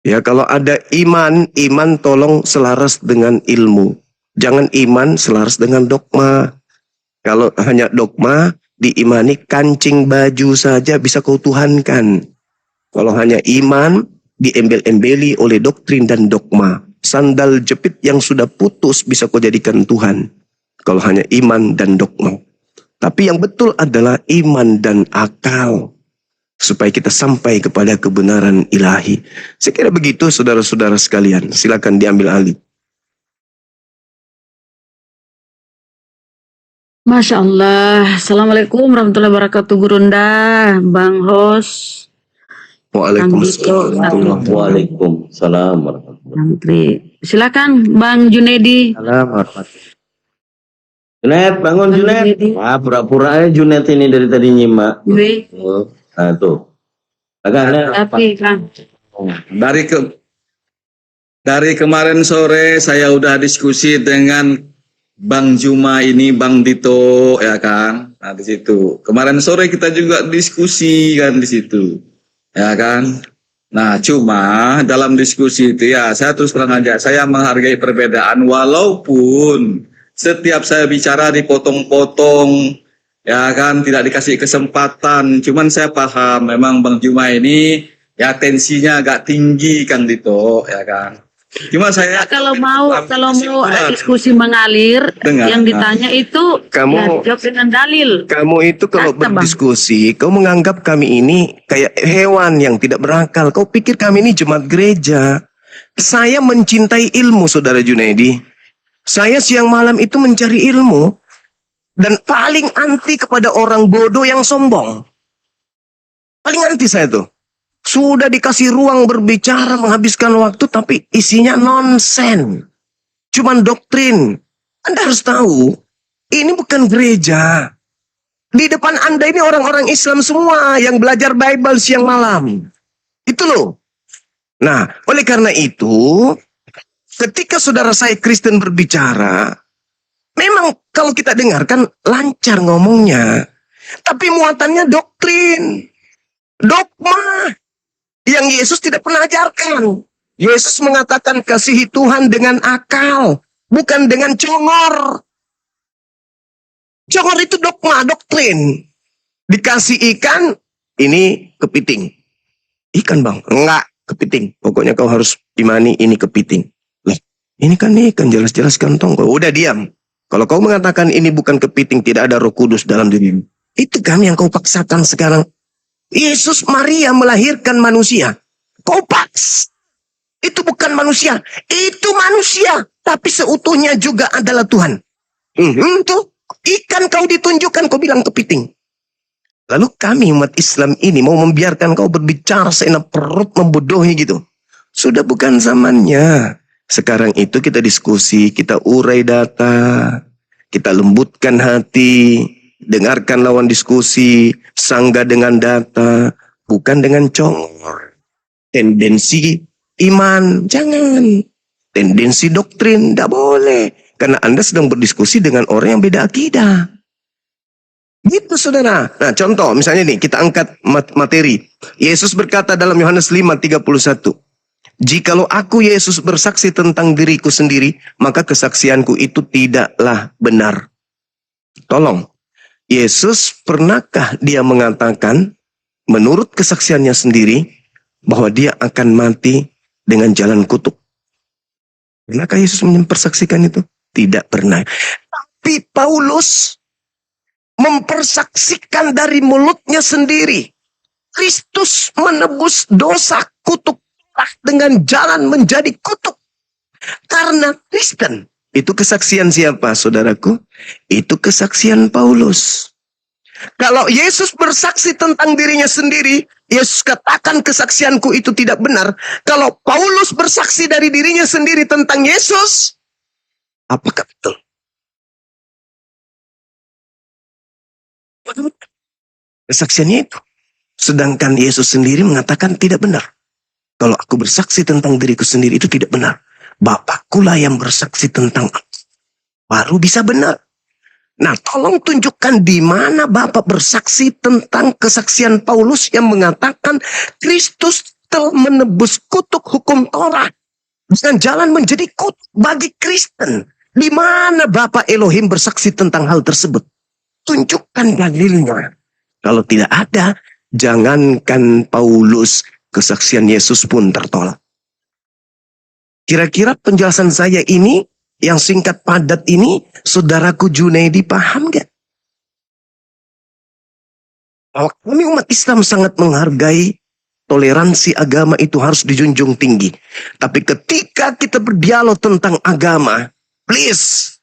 Ya, kalau ada iman tolong selaras dengan ilmu. Jangan iman selaras dengan dogma. Kalau hanya dogma, diimani kancing baju saja bisa kau tuhankan. Kalau hanya iman, diembel-embeli oleh doktrin dan dogma. Sandal jepit yang sudah putus bisa kau jadikan Tuhan. Kalau hanya iman dan dogma. Tapi yang betul adalah iman dan akal. Supaya kita sampai kepada kebenaran ilahi. Saya kira begitu saudara-saudara sekalian. Silakan diambil alih. Masya Allah. Assalamualaikum warahmatullahi wabarakatuh, Gurunda, Bang Hos, Waalaikumsalam. Waalaikumsalam warahmatullahi Menteri. Silakan Bang Junedi. wabarakatuh. Junet, bangun Bang Junet. Junedi. Wah, pura-pura aja Junet ini dari tadi nyimak. Wih, Nah, tuh. Agak tapi Kang. Dari kemarin sore saya udah diskusi dengan Bang Juma ini, Bang Dito, ya kan? Nah, di situ. Kemarin sore kita juga diskusi kan di situ. Ya kan? Nah, cuma dalam diskusi itu ya, saya terus terang aja, saya menghargai perbedaan walaupun setiap saya bicara dipotong-potong, ya kan, tidak dikasih kesempatan. Cuman saya paham memang Bang Juma ini ya tensinya agak tinggi Kang Dito, ya kan. Cuma saya Kalau mau diskusi mengalir, Dengar. yang ditanya itu Kamu- ya, jawab dengan dalil. Kamu itu kalau Kata, Bang. berdiskusi, kau menganggap kami ini kayak hewan yang tidak berakal. Kau pikir kami ini jemaat gereja. Saya mencintai ilmu, Saudara Junedi. Saya siang malam itu mencari ilmu. Dan paling anti kepada orang bodoh yang sombong. Paling anti saya tuh. Sudah dikasih ruang berbicara, menghabiskan waktu, tapi isinya nonsen. Cuman doktrin. Anda harus tahu, ini bukan gereja. Di depan Anda ini orang-orang Islam semua yang belajar Bible siang malam. Itu loh. Nah, oleh karena itu, ketika saudara saya Kristen berbicara, memang kalau kita dengarkan lancar ngomongnya. Tapi muatannya doktrin. Dogma. Yang Yesus tidak pernah ajarkan. Yesus mengatakan kasihi Tuhan dengan akal. Bukan dengan congor. Congor itu dogma, doktrin. Dikasih ikan, ini kepiting. Ikan bang? Enggak, kepiting. Pokoknya kau harus imani ini kepiting. Lah, ini kan ikan, jelas-jelas kantong. Udah diam. Kalau kau mengatakan ini bukan kepiting, tidak ada Roh Kudus dalam dirimu. Itu kan yang kau paksakan sekarang. Yesus Maria melahirkan manusia. Kau paksa. Itu bukan manusia. Itu manusia. Tapi seutuhnya juga adalah Tuhan. Tuh. Ikan kau ditunjukkan, kau bilang kepiting. Lalu kami umat Islam ini mau membiarkan kau berbicara seenak perut membodohi gitu. Sudah bukan zamannya. Sekarang itu kita diskusi, kita urai data, kita lembutkan hati, dengarkan lawan diskusi, sanggah dengan data, bukan dengan congor. Tendensi iman, jangan. Tendensi doktrin, tidak boleh. Karena Anda sedang berdiskusi dengan orang yang beda akidah. Gitu saudara. Nah contoh, misalnya nih, kita angkat materi. Yesus berkata dalam Yohanes 5:31. Jikalau aku Yesus bersaksi tentang diriku sendiri, maka kesaksianku itu tidaklah benar. Tolong. Yesus pernahkah dia mengatakan menurut kesaksiannya sendiri bahwa dia akan mati dengan jalan kutuk? Pernahkah Yesus mempersaksikan itu? Tidak pernah. Tapi Paulus mempersaksikan dari mulutnya sendiri. Kristus menebus dosa kutuk dengan jalan menjadi kutuk. Karena Kristen. Itu kesaksian siapa, saudaraku? Itu kesaksian Paulus. Kalau Yesus bersaksi tentang dirinya sendiri, Yesus katakan kesaksianku itu tidak benar. Kalau Paulus bersaksi dari dirinya sendiri tentang Yesus, apakah betul? Kesaksiannya itu. Sedangkan Yesus sendiri mengatakan tidak benar. Kalau aku bersaksi tentang diriku sendiri itu tidak benar. Bapakkulah yang bersaksi tentang aku. Baru bisa benar. Nah, tolong tunjukkan di mana Bapak bersaksi tentang kesaksian Paulus yang mengatakan Kristus telah menebus kutuk hukum Taurat dengan jalan menjadi kutuk bagi Kristen. Di mana Bapa Elohim bersaksi tentang hal tersebut? Tunjukkan dalilnya. Kalau tidak ada, jangankan Paulus, kesaksian Yesus pun tertolak. Kira-kira penjelasan saya ini, yang singkat padat ini, saudaraku Junaidi paham gak? Bahwa kami umat Islam sangat menghargai toleransi agama itu harus dijunjung tinggi. Tapi ketika kita berdialog tentang agama, please,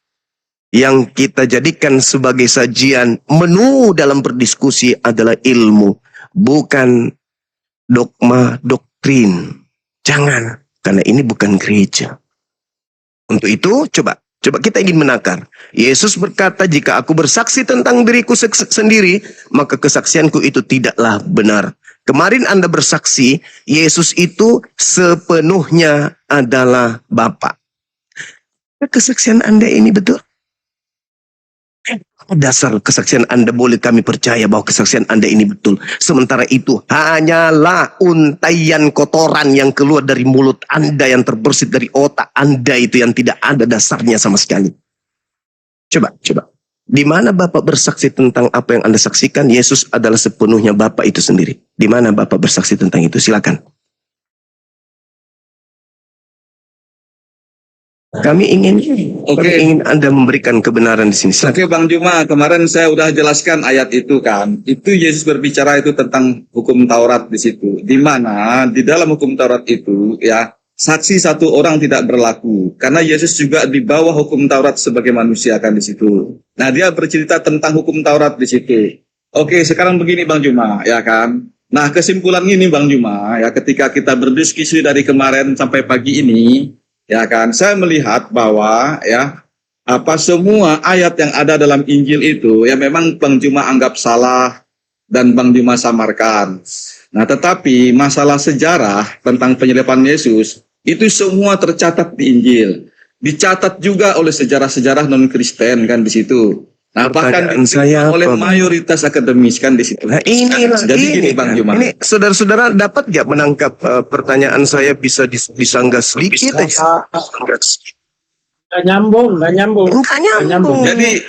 yang kita jadikan sebagai sajian menu dalam berdiskusi adalah ilmu, bukan dogma, doktrin. Jangan, karena ini bukan gereja. Untuk itu, coba kita ingin menakar. Yesus berkata, jika aku bersaksi tentang diriku sendiri, maka kesaksianku itu tidaklah benar. Kemarin Anda bersaksi, Yesus itu sepenuhnya adalah Bapa. Kesaksian Anda ini betul? Dasar kesaksian Anda boleh kami percaya bahwa kesaksian Anda ini betul. Sementara itu hanyalah untaian kotoran yang keluar dari mulut Anda, yang terbersit dari otak Anda itu, yang tidak ada dasarnya sama sekali. Coba. Di mana Bapak bersaksi tentang apa yang Anda saksikan? Yesus adalah sepenuhnya Bapak itu sendiri. Di mana Bapak bersaksi tentang itu? Silakan. Kami ingin Anda memberikan kebenaran di sini. Oke Bang Juma, kemarin saya udah jelaskan ayat itu kan. Itu Yesus berbicara itu tentang hukum Taurat di situ. Di mana di dalam hukum Taurat itu ya, saksi satu orang tidak berlaku. Karena Yesus juga di bawah hukum Taurat sebagai manusia kan di situ. Nah, dia bercerita tentang hukum Taurat di situ. Oke, sekarang begini Bang Juma, ya kan. Nah, kesimpulan ini Bang Juma, ya ketika kita berdiskusi dari kemarin sampai pagi ini, ya kan, saya melihat bahwa ya apa semua ayat yang ada dalam Injil itu ya memang Bang Juma anggap salah dan Bang Juma samarkan. Nah, tetapi masalah sejarah tentang penyaliban Yesus itu semua tercatat di Injil. Dicatat juga oleh sejarah-sejarah non-Kristen kan di situ. Nah, bahkan oleh mayoritas akademis kan di situ. Nah, inilah jadi gini Bang Juma. Ini saudara-saudara dapat gak menangkap pertanyaan saya bisa disanggah sedikit aja? Nggak nyambung. Enggak nyambung. Jadi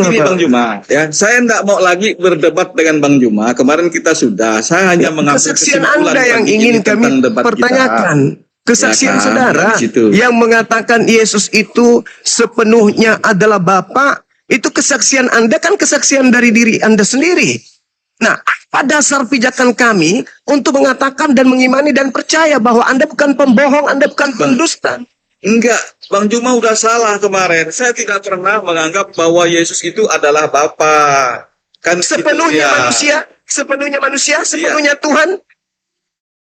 gini Bang Juma, ya saya enggak mau lagi berdebat dengan Bang Juma. Kemarin kita sudah, saya hanya mengambil kesaksian kesimpulan Anda yang ingin kami pertanyakan. Kesaksian Ya kan? saudara yang mengatakan Yesus itu sepenuhnya adalah Bapa, itu kesaksian Anda kan kesaksian dari diri Anda sendiri. Nah, apa dasar pijakan kami untuk mengatakan dan mengimani dan percaya bahwa Anda bukan pembohong, Anda bukan pendusta? Enggak, Bang Juma udah salah kemarin. Saya tidak pernah menganggap bahwa Yesus itu adalah Bapa. Kan Sepenuhnya gitu, ya. manusia, sepenuhnya Tuhan.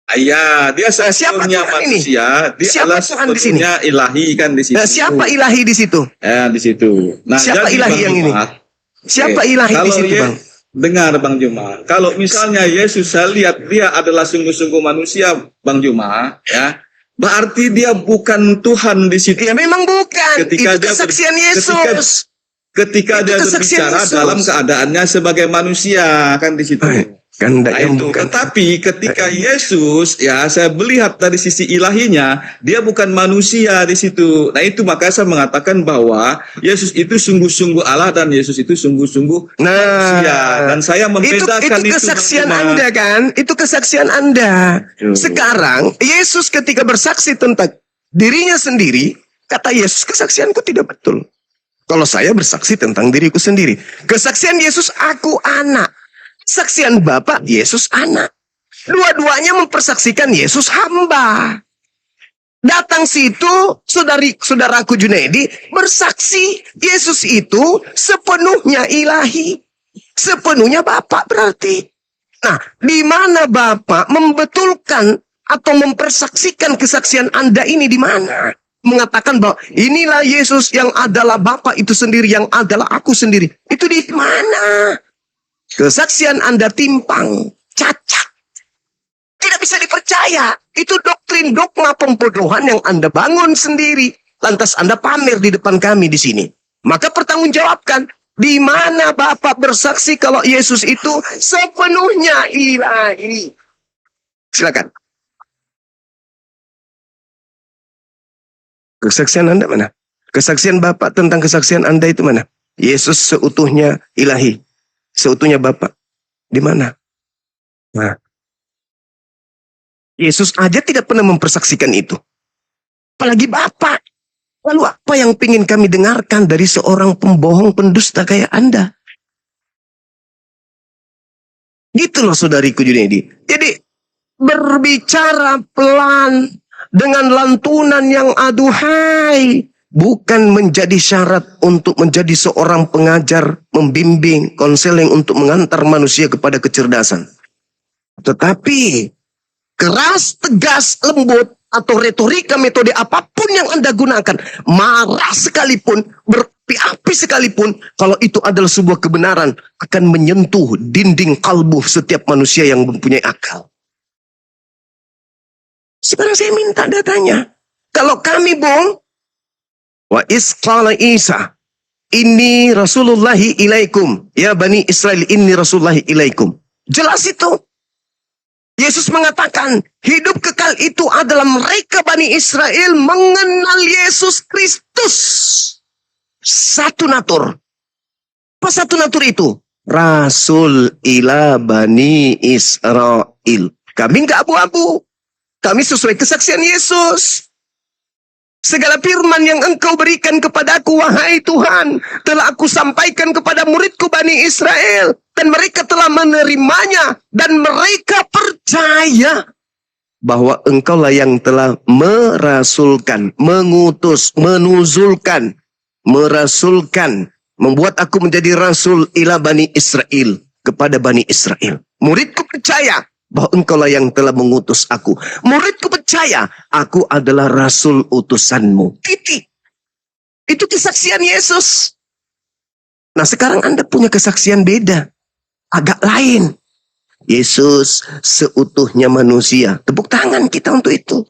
Iya, dia siapa sepenuhnya Tuhan ini? manusia, dia Siapa adalah Tuhan di sini? sepenuhnya ilahi kan di situ. Nah, siapa ilahi di situ? Ya, di situ. Nah, Siapa jadi ilahi Bang yang Juma, ini? Siapa ilahi di situ, Bang? Dengar Bang Juma, kalau misalnya Yesus saya lihat dia adalah sungguh-sungguh manusia Bang Juma, ya. Berarti dia bukan Tuhan di situ. Ya memang bukan. Ketika itu dia kesaksian Yesus. Ketika Itu dia kesaksian berbicara Yesus. dalam keadaannya sebagai manusia kan di situ. Kan Nah, itu. Tetapi ketika Yesus ya saya melihat dari sisi ilahinya, dia bukan manusia di situ. Nah, itu maka saya mengatakan bahwa Yesus itu sungguh-sungguh Allah dan Yesus itu sungguh-sungguh manusia. Dan saya membedakan itu kesaksian Bang Juma. Anda kan? Itu kesaksian Anda. Sekarang Yesus ketika bersaksi tentang dirinya sendiri, kata Yesus, kesaksianku tidak betul. Kalau saya bersaksi tentang diriku sendiri. Kesaksian Yesus, aku anak. Kesaksian Bapa, Yesus anak. Dua-duanya mempersaksikan Yesus hamba. Datang situ, saudaraku Junaidi bersaksi Yesus itu sepenuhnya ilahi. Sepenuhnya Bapa berarti. Nah, di mana Bapa membetulkan atau mempersaksikan kesaksian Anda ini di mana? Mengatakan bahwa inilah Yesus yang adalah Bapa itu sendiri, yang adalah aku sendiri. Itu di mana? Kesaksian Anda timpang, cacat. Tidak bisa dipercaya. Itu doktrin dogma pembodohan yang Anda bangun sendiri. Lantas Anda pamer di depan kami di sini. Maka pertanggungjawabkan. Di mana Bapak bersaksi kalau Yesus itu sepenuhnya ilahi? Silakan. Kesaksian Anda mana? Kesaksian Bapak tentang kesaksian Anda itu mana? Yesus seutuhnya ilahi, seutuhnya Bapak. Di mana? Nah, Yesus aja tidak pernah mempersaksikan itu. Apalagi Bapak. Lalu apa yang ingin kami dengarkan dari seorang pembohong pendusta kayak Anda? Gitu loh saudariku Junedi. Jadi berbicara pelan dengan lantunan yang aduhai bukan menjadi syarat untuk menjadi seorang pengajar, membimbing, konseling untuk mengantar manusia kepada kecerdasan. Tetapi keras, tegas, lembut, atau retorika metode apapun yang Anda gunakan, marah sekalipun, berapi-api sekalipun, kalau itu adalah sebuah kebenaran, akan menyentuh dinding kalbu setiap manusia yang mempunyai akal. Sekarang saya minta datanya. Kalau kami bohong, wa isqala Isa, inni Rasulullahi ilaikum, ya Bani Israel, inni Rasulullahi ilaikum. Jelas itu. Yesus mengatakan, hidup kekal itu adalah mereka Bani Israel mengenal Yesus Kristus. Satu natur. Apa satu natur itu? Rasul ila Bani Israel. Kami nggak abu-abu. Kami sesuai kesaksian Yesus. Segala firman yang engkau berikan kepadaku, wahai Tuhan, telah aku sampaikan kepada muridku Bani Israel. Dan mereka telah menerimanya. Dan mereka percaya bahwa engkaulah yang telah merasulkan, mengutus, menuzulkan, merasulkan, membuat aku menjadi rasul ila Bani Israel, kepada Bani Israel. Muridku percaya bahwa engkaulah yang telah mengutus aku. Muridku percaya aku adalah rasul utusanmu. Titik. Itu kesaksian Yesus. Nah sekarang Anda punya kesaksian beda. Agak lain. Yesus seutuhnya manusia. Tepuk tangan kita untuk itu.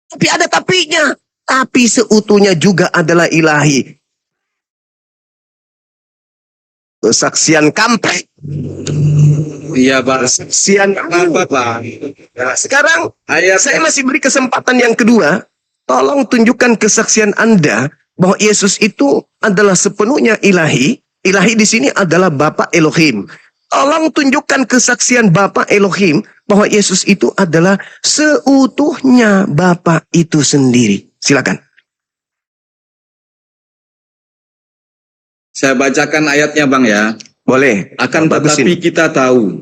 Tapi ada tapinya. Tapi seutuhnya juga adalah ilahi. Kesaksian kampret. Iya, Bang. Kesaksian Kenapa, Bang? Nah, sekarang Ayat saya masih beri kesempatan yang kedua. Tolong tunjukkan kesaksian Anda bahwa Yesus itu adalah sepenuhnya ilahi. Ilahi di sini adalah Bapa Elohim. Tolong tunjukkan kesaksian Bapa Elohim bahwa Yesus itu adalah seutuhnya Bapa itu sendiri. Silakan. saya bacakan ayatnya, Bang ya. Boleh. Akan Bagusin. tetapi kita tahu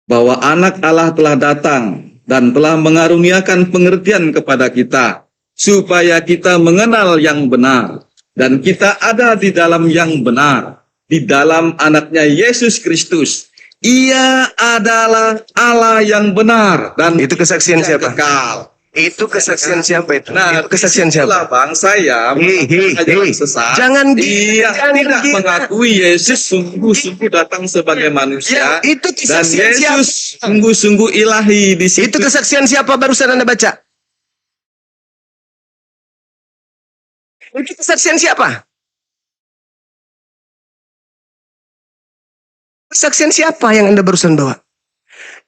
bahwa anak Allah telah datang dan telah mengaruniakan pengertian kepada kita, supaya kita mengenal yang benar, dan kita ada di dalam yang benar, di dalam anaknya Yesus Kristus. Ia adalah Allah yang benar dan Itu kesaksian yang siapa? kekal. Itu kesaksian siapa itu? Nah, Itu kesaksian siapa? Bang, saya ajaran sesat. Jangan Dia jangan tidak gila. mengakui Yesus sungguh-sungguh datang sebagai Ya, manusia, itu dan kesaksian siapa? Yesus sungguh-sungguh ilahi di situ. Itu kesaksian siapa barusan Anda baca? Itu kesaksian siapa? Kesaksian siapa yang Anda barusan bawa?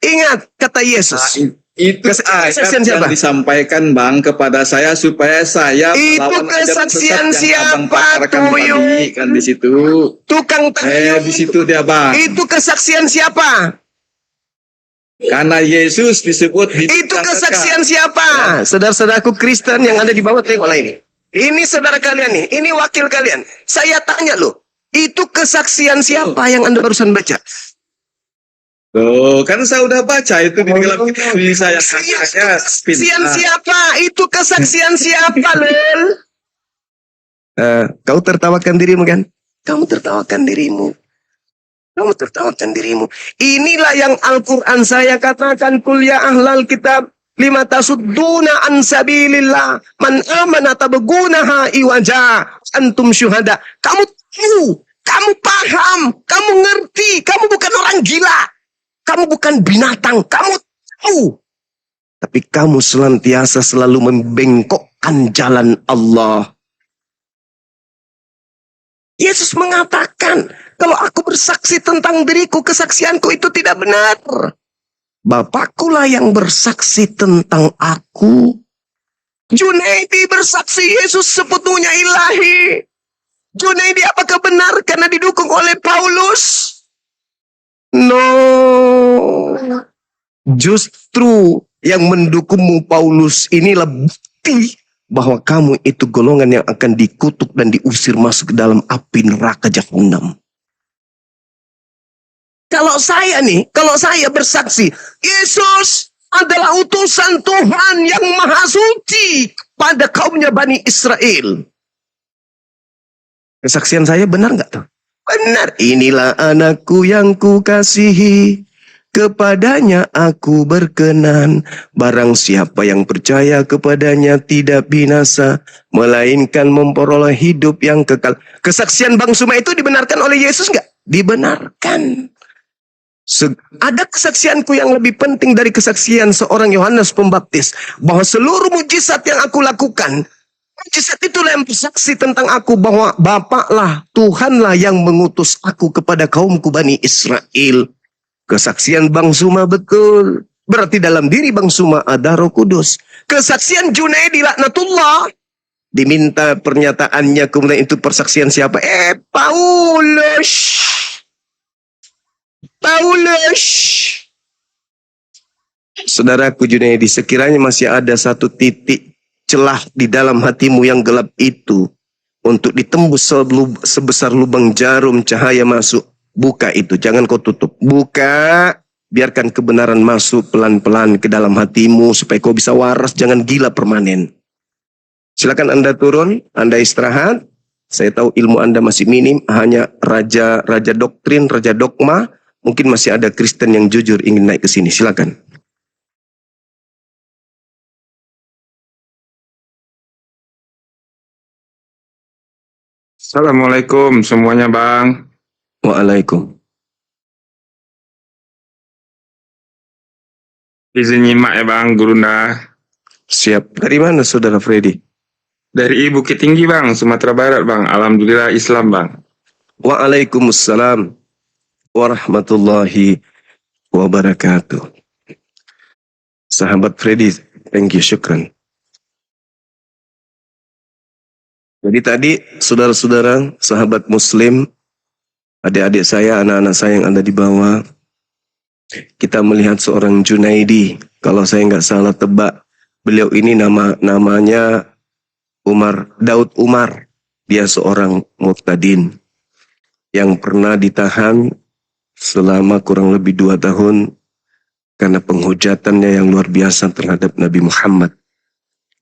Ingat kata Yesus. Itu ayat kesaksian yang siapa? disampaikan, Bang, kepada saya supaya saya Itu melawan ajaran kesaksian sesat yang Abang siapa, paparkan Tuyul? tadi, kan di situ. Tukang tahu. Di situ dia, Bang. Itu kesaksian siapa? Karena Yesus disebut hidup Itu yang kesaksian kekal. siapa? Saudara-saudaraku Kristen yang ada di bawah tengoklah ini. Ini saudara kalian nih, ini wakil kalian. Saya tanya loh, itu kesaksian siapa yang Anda barusan baca? Tuh, kan saya udah baca itu di dalam kitab ini saya katanya Kesaksian siapa? Itu kesaksian siapa, Lel? Kau tertawakan dirimu kan? Kamu tertawakan dirimu. Kamu tertawakan dirimu. Inilah yang Al-Quran saya katakan, kul ya ahlal kitab lima tasudduna an sabilillah man amana tabgunaha iwaja antum syuhada. Kamu tahu, kamu paham, kamu ngerti, kamu bukan orang gila. Kamu bukan binatang, kamu tahu. Tapi kamu senantiasa selalu membengkokkan jalan Allah. Yesus mengatakan, kalau aku bersaksi tentang diriku, kesaksianku itu tidak benar. Bapakkulah yang bersaksi tentang aku. Junaidi bersaksi Yesus sepenuhnya ilahi. Junaidi apakah benar karena didukung oleh Paulus? No. Justru yang mendukungmu Paulus inilah bukti bahwa kamu itu golongan yang akan dikutuk dan diusir masuk ke dalam api neraka Jahannam. Kalau saya bersaksi, Yesus adalah utusan Tuhan yang maha suci pada kaumnya Bani Israel. Kesaksian saya benar nggak tuh? Benar. Inilah anakku yang kukasihi, kepadanya aku berkenan. Barang siapa yang percaya kepadanya tidak binasa, melainkan memperoleh hidup yang kekal. Kesaksian Bang Suma itu dibenarkan oleh Yesus nggak? Dibenarkan. Ada kesaksianku yang lebih penting dari kesaksian seorang Yohanes Pembaptis, bahwa seluruh mujizat yang aku lakukan, mujizat itulah yang bersaksi tentang aku, bahwa Bapaklah, Tuhanlah yang mengutus aku kepada kaumku Bani Israel. Kesaksian Bang Suma betul. Berarti dalam diri Bang Suma ada Roh Kudus. Kesaksian Junaidi laknatullah, diminta pernyataannya, kemudian itu persaksian siapa? Paulus. Saudaraku Junaidi, sekiranya masih ada satu titik celah di dalam hatimu yang gelap itu untuk ditembus sebesar lubang jarum cahaya masuk, buka itu, jangan kau tutup. Buka, biarkan kebenaran masuk pelan-pelan ke dalam hatimu supaya kau bisa waras, jangan gila permanen. Silakan Anda turun, Anda istirahat. Saya tahu ilmu Anda masih minim, hanya raja doktrin, raja dogma. Mungkin masih ada Kristen yang jujur ingin naik ke sini. Silakan. Assalamualaikum semuanya Bang. Waalaikum. Izin nyimak ya Bang, Gurunda. Siap. Dari mana Saudara Freddy? Dari Bukit Tinggi Bang, Sumatera Barat Bang. Alhamdulillah Islam Bang. Waalaikumsalam warahmatullahi wabarakatuh. Sahabat Freddy, thank you, syukran. Jadi tadi saudara-saudara, sahabat muslim, adik-adik saya, anak-anak saya yang ada di bawah, kita melihat seorang Junaidi. Kalau saya nggak salah tebak, beliau ini namanya Daud Umar. Dia seorang muqtadin yang pernah ditahan selama kurang lebih 2 tahun karena penghujatannya yang luar biasa terhadap Nabi Muhammad.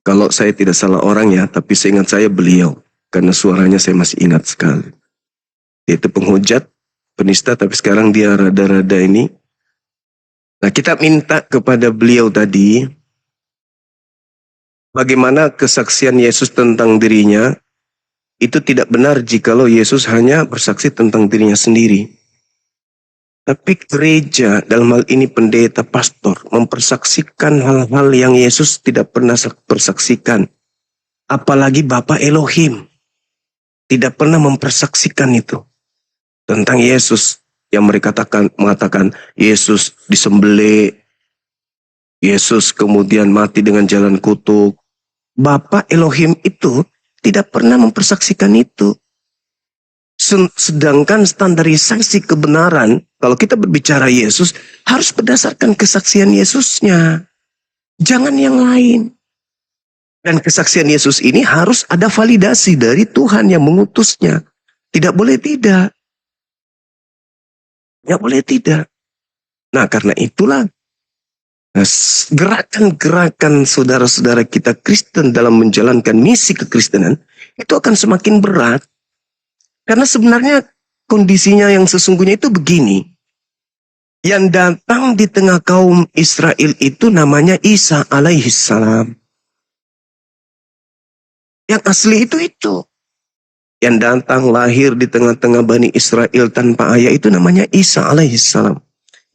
Kalau saya tidak salah orangnya, tapi seingat saya beliau, karena suaranya saya masih ingat sekali. Dia itu penghujat, penista, tapi sekarang dia rada-rada ini. Nah, kita minta kepada beliau tadi, bagaimana kesaksian Yesus tentang dirinya, itu tidak benar jikalau Yesus hanya bersaksi tentang dirinya sendiri. Tapi gereja, dalam hal ini pendeta, pastor, mempersaksikan hal-hal yang Yesus tidak pernah persaksikan. Apalagi Bapa Elohim tidak pernah mempersaksikan itu. Tentang Yesus yang mereka mengatakan Yesus disembelih, Yesus kemudian mati dengan jalan kutuk. Bapa Elohim itu tidak pernah mempersaksikan itu. Sedangkan standarisasi kebenaran, kalau kita berbicara Yesus, harus berdasarkan kesaksian Yesusnya. Jangan yang lain. Dan kesaksian Yesus ini harus ada validasi dari Tuhan yang mengutusnya. Tidak boleh tidak. Tidak boleh tidak. Nah, karena itulah gerakan-gerakan saudara-saudara kita Kristen dalam menjalankan misi kekristenan itu akan semakin berat. Karena sebenarnya kondisinya yang sesungguhnya itu begini. Yang datang di tengah kaum Israel itu namanya Isa alaihissalam. Yang asli itu. Yang datang lahir di tengah-tengah Bani Israel tanpa ayah itu namanya Isa alaihissalam.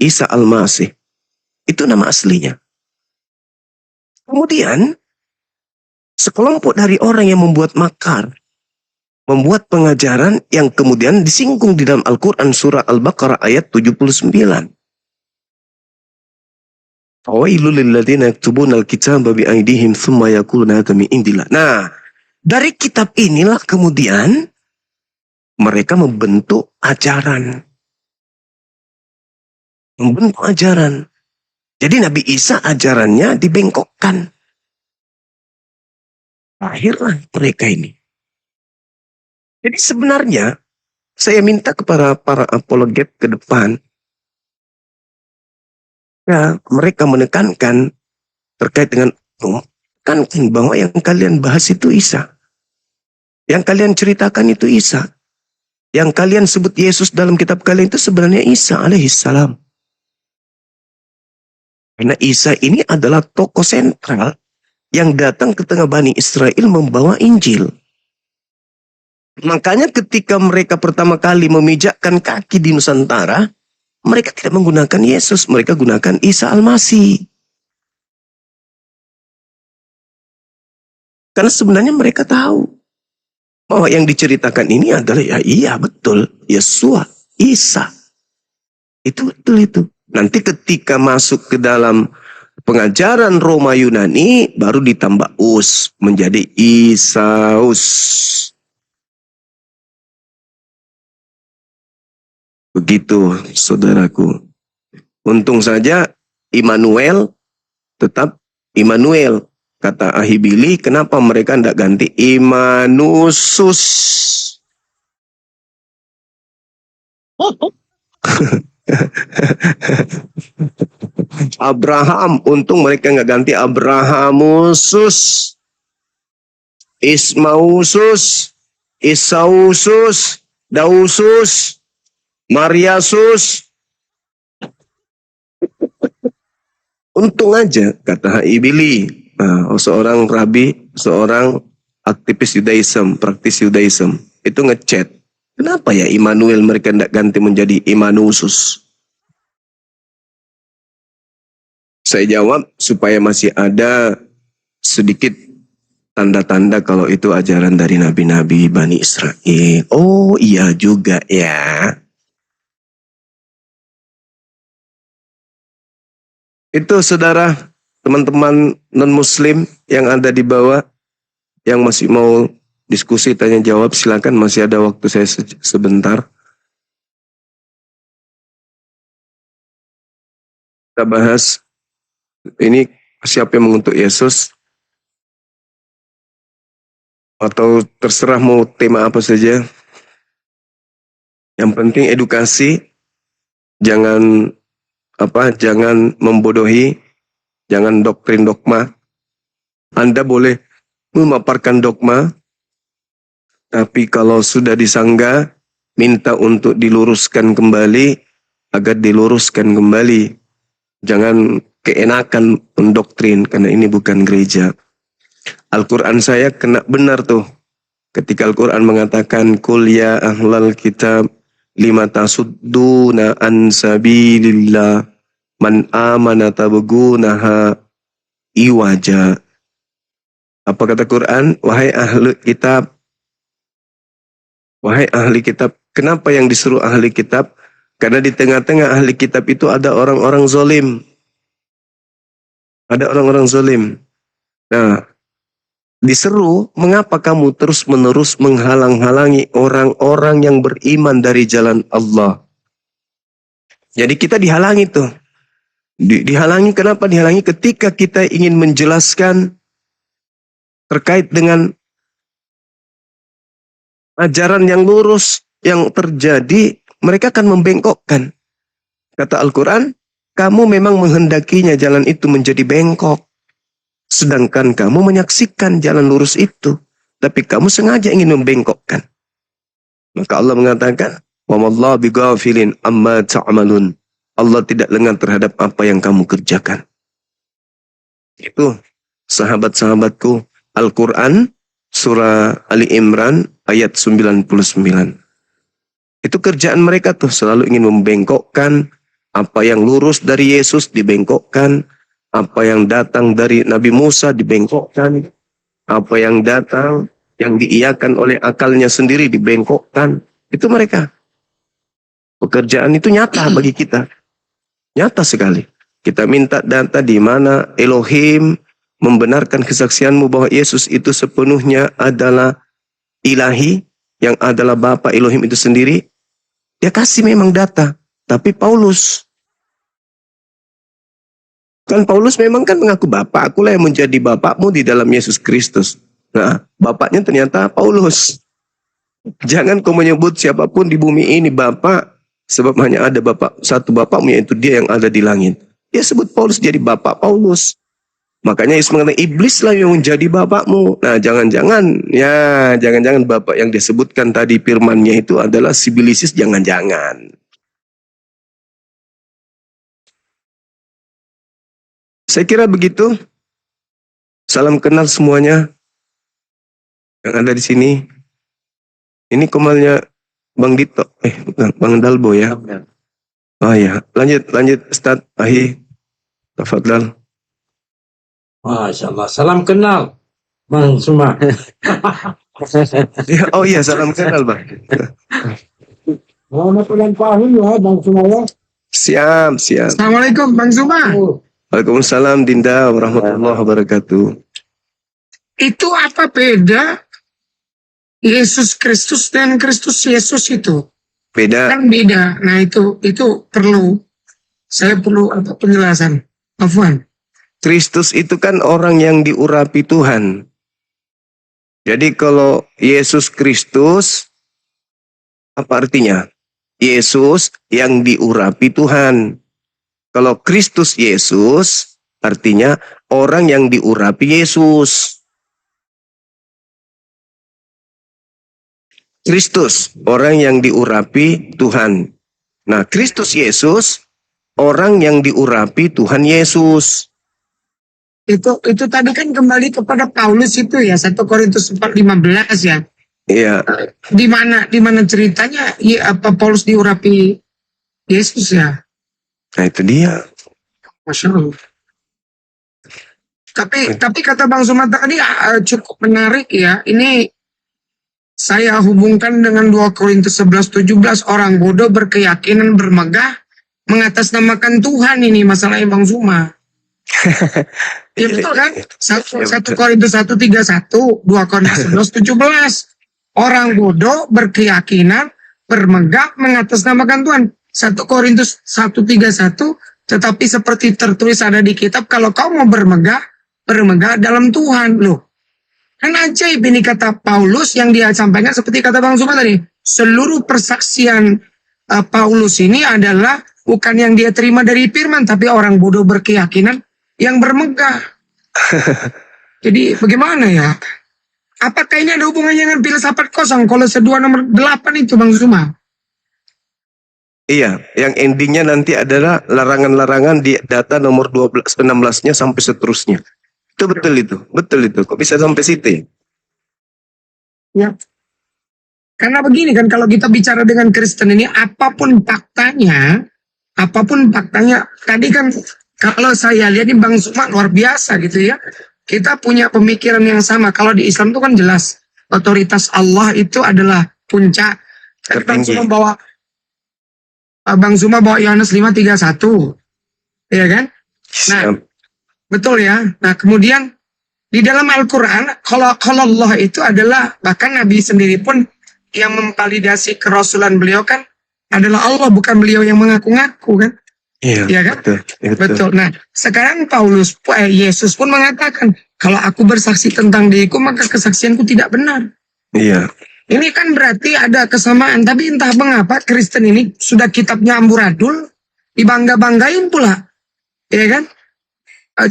Isa al-Masih. Itu nama aslinya. Kemudian, sekelompok dari orang yang membuat makar, membuat pengajaran yang kemudian disinggung di dalam Al-Quran surah Al-Baqarah ayat 79. Fawailul lilladzina yaktubuna al-kitaba bi aydihim thumma yaquluna hadza min indillah. Nah, dari kitab inilah kemudian mereka membentuk ajaran. Membentuk ajaran. Jadi Nabi Isa ajarannya dibengkokkan. Akhirlah mereka ini. Jadi sebenarnya saya minta kepada para apologet ke depan, ya, mereka menekankan terkait dengan menekankan bahwa yang kalian bahas itu Isa. Yang kalian ceritakan itu Isa. Yang kalian sebut Yesus dalam kitab kalian itu sebenarnya Isa alaihissalam. Karena Isa ini adalah tokoh sentral yang datang ke tengah Bani Israel membawa Injil. Makanya ketika mereka pertama kali memijakkan kaki di Nusantara, mereka tidak menggunakan Yesus, mereka gunakan Isa Al-Masih. Karena sebenarnya mereka tahu bahwa yang diceritakan ini adalah ya iya betul, Yesua, Isa. Itu betul itu. Nanti ketika masuk ke dalam pengajaran Roma Yunani, baru ditambah us menjadi Isaus. Begitu saudaraku. Untung saja Immanuel tetap Immanuel. Kata Ahibili, kenapa mereka tidak ganti Immanusus? Abraham, untung mereka nggak ganti Abrahamusus, Ismausus, Isausus, Dausus, Mariasus. Untung aja, kata Ibili, seorang rabi, seorang aktivis Yudaism, praktis Yudaism, itu ngechat. Kenapa ya Immanuel mereka tidak ganti menjadi Immanusus? Saya jawab supaya masih ada sedikit tanda-tanda kalau itu ajaran dari nabi-nabi Bani Israel. Oh iya juga ya. Itu saudara, teman-teman non-muslim yang ada di bawah, yang masih mau diskusi tanya jawab, silakan, masih ada waktu saya sebentar. Kita bahas ini siapa yang mengutuk Yesus, atau terserah mau tema apa saja. Yang penting edukasi, jangan membodohi, jangan doktrin dogma. Anda boleh memaparkan dogma, tapi kalau sudah disanggah, minta untuk diluruskan kembali, agar diluruskan kembali. Jangan keenakan mendoktrin, karena ini bukan gereja. Al-Quran saya kena benar tuh. Ketika Al-Quran mengatakan, Qul ya ahlal kitab, lima tasudduna an sabilillah, man amana tabgunaha iwaja. Apa kata Quran? Wahai ahli kitab, wahai ahli kitab. Kenapa yang disuruh ahli kitab? Karena di tengah-tengah ahli kitab itu ada orang-orang zalim. Ada orang-orang zalim. Nah, diseru, mengapa kamu terus-menerus menghalang-halangi orang-orang yang beriman dari jalan Allah? Jadi kita dihalangi tuh. Dihalangi, kenapa dihalangi? Ketika kita ingin menjelaskan terkait dengan ajaran yang lurus yang terjadi, mereka akan membengkokkan. Kata Al-Quran, kamu memang menghendakinya jalan itu menjadi bengkok. Sedangkan kamu menyaksikan jalan lurus itu. Tapi kamu sengaja ingin membengkokkan. Maka Allah mengatakan, وَمَاللَّهُ بِغَافِلٍ أَمَّا تَعْمَلُونَ. Allah tidak lengah terhadap apa yang kamu kerjakan. Itu sahabat-sahabatku, Al-Quran, surah Ali Imran, ayat 99. Itu kerjaan mereka tuh, selalu ingin membengkokkan. Apa yang lurus dari Yesus dibengkokkan. Apa yang datang dari Nabi Musa dibengkokkan. Apa yang datang, yang diiyakan oleh akalnya sendiri dibengkokkan. Itu mereka. Pekerjaan itu nyata bagi kita. Nyata sekali. Kita minta data di mana Elohim membenarkan kesaksianmu bahwa Yesus itu sepenuhnya adalah ilahi, yang adalah Bapa Elohim itu sendiri. Dia kasih memang data. Tapi Paulus, kan Paulus memang kan mengaku Bapa, akulah yang menjadi Bapakmu di dalam Yesus Kristus. Nah, Bapaknya ternyata Paulus. Jangan kau menyebut siapapun di bumi ini Bapak, sebab hanya ada Bapak, satu Bapakmu, yaitu Dia yang ada di langit. Dia sebut Paulus jadi Bapak Paulus. Makanya Yesus mengatakan, iblislah yang menjadi bapakmu. Nah, jangan-jangan bapak yang disebutkan tadi firmannya itu adalah si bilisis, jangan-jangan. Saya kira begitu. Salam kenal semuanya yang ada di sini. Ini komalnya Bang Dito, bukan, Bang Dalbo ya. Oh ya, lanjut Ustaz Ahi. Tafadhal. Masya Allah. Salam kenal, Bang Suma. Ya, oh iya, salam kenal Bang. Selamat ulang tahun ya, Bang Suma ya. Siap. Assalamualaikum, Bang Suma. Waalaikumsalam Dinda warahmatullahi wabarakatuh. Itu apa beda Yesus Kristus dan Kristus Yesus itu? Beda. Kan beda. Nah itu saya perlu penjelasan. Afwan. Kristus itu kan orang yang diurapi Tuhan. Jadi kalau Yesus Kristus, apa artinya? Yesus yang diurapi Tuhan. Kalau Kristus Yesus, artinya orang yang diurapi Yesus. Kristus, orang yang diurapi Tuhan. Nah, Kristus Yesus, orang yang diurapi Tuhan Yesus. Itu tadi kan kembali kepada Paulus itu ya, 1 Korintus 4:15 ya. Iya. Di mana ceritanya apa Paulus diurapi Yesus ya? Nah, itu dia. Masya Allah. Tapi kata Bang Suma tadi cukup menarik ya. Ini saya hubungkan dengan 2 Korintus 11:17, orang bodoh berkeyakinan bermegah mengatasnamakan Tuhan, ini masalahnya Bang Suma. Ya betul kan? 1 Korintus 1:31, 2 Korintus 11:17. Orang bodoh berkeyakinan bermegah mengatasnamakan Tuhan. 1 Korintus 1:31, tetapi seperti tertulis ada di kitab, kalau kau mau bermegah dalam Tuhan. Loh, kan ajaib ini kata Paulus yang dia sampaikan seperti kata Bang Suma tadi. Seluruh persaksian Paulus ini adalah bukan yang dia terima dari firman, tapi orang bodoh berkeyakinan yang bermegah. Jadi bagaimana ya? Apakah ini ada hubungannya dengan filsafat kosong? Kolose 2 nomor 8 itu Bang Suma. Iya, yang endingnya nanti adalah larangan-larangan di data nomor 16-nya sampai seterusnya. Itu betul itu. Kok bisa sampai situ? Ya. Karena begini kan, kalau kita bicara dengan Kristen ini, apapun faktanya, tadi kan kalau saya lihat ini Bang Suma luar biasa gitu ya. Kita punya pemikiran yang sama. Kalau di Islam itu kan jelas, otoritas Allah itu adalah puncak. Bang Suma bawa Yohanes 5:31. Ya kan? Nah, betul ya. Nah, kemudian di dalam Al-Quran, kalau Allah itu adalah, bahkan Nabi sendiri pun yang memvalidasi kerasulan beliau kan adalah Allah, bukan beliau yang mengaku-ngaku kan? Iya, ya kan? Betul. Nah, sekarang Yesus pun mengatakan, kalau aku bersaksi tentang diriku, maka kesaksianku tidak benar. Iya. Ini kan berarti ada kesamaan, tapi entah mengapa Kristen ini sudah kitabnya amburadul, dibangga-banggain pula, ya kan?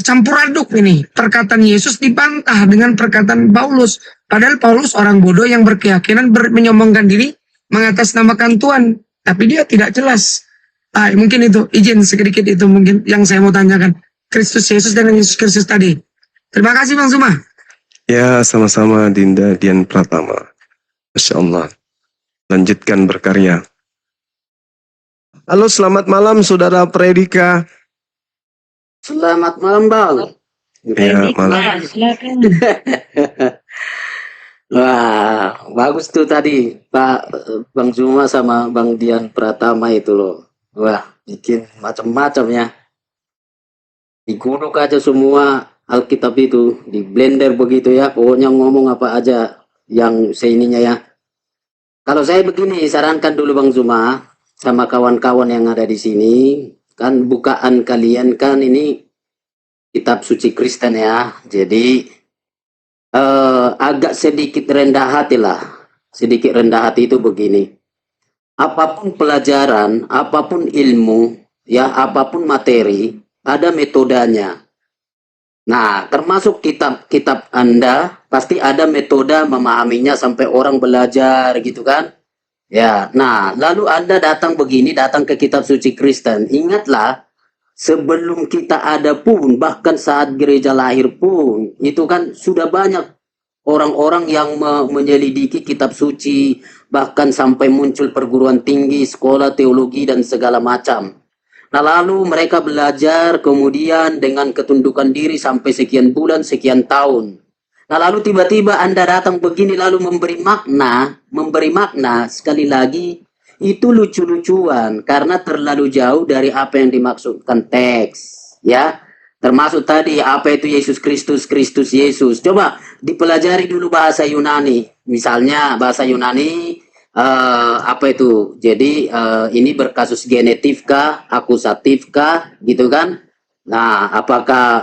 Campur aduk ini, perkataan Yesus dibantah dengan perkataan Paulus. Padahal Paulus orang bodoh yang berkeyakinan menyombongkan diri, mengatasnamakan Tuhan, tapi dia tidak jelas. Mungkin itu, izin sedikit itu mungkin yang saya mau tanyakan. Kristus Yesus dengan Yesus Kristus tadi. Terima kasih Bang Suma. Ya, sama-sama Dinda Dian Pratama. Masya Allah. Lanjutkan berkarya. Halo, selamat malam Saudara Predika. Selamat malam Bang. Ya, malam. Silakan. Wah, bagus tuh tadi Pak Bang Zuma sama Bang Dian Pratama itu loh. Wah, bikin macam-macam ya. Digodok aja semua Alkitab itu, di blender begitu ya, pokoknya ngomong apa aja yang seininya ya. Kalau saya begini, sarankan dulu Bang Zuma sama kawan-kawan yang ada di sini, kan bukaan kalian kan ini kitab suci Kristen ya, jadi agak sedikit rendah hati lah. Sedikit rendah hati itu begini, apapun pelajaran, apapun ilmu, ya apapun materi, ada metodenya. Nah, termasuk kitab-kitab Anda, pasti ada metode memahaminya sampai orang belajar gitu kan. Ya, nah lalu Anda datang begini, datang ke kitab suci Kristen. Ingatlah, sebelum kita ada pun, bahkan saat gereja lahir pun, itu kan sudah banyak orang-orang yang menyelidiki kitab suci, bahkan sampai muncul perguruan tinggi, sekolah teologi, dan segala macam. Nah lalu mereka belajar kemudian dengan ketundukan diri sampai sekian bulan, sekian tahun. Nah lalu tiba-tiba Anda datang begini lalu memberi makna sekali lagi itu lucu-lucuan karena terlalu jauh dari apa yang dimaksudkan teks, ya. Termasuk tadi apa itu Yesus Kristus, Kristus Yesus. Coba dipelajari dulu bahasa Yunani. Misalnya bahasa Yunani apa itu? Jadi ini berkasus genetif kah, akusatif kah, gitu kan? Nah, apakah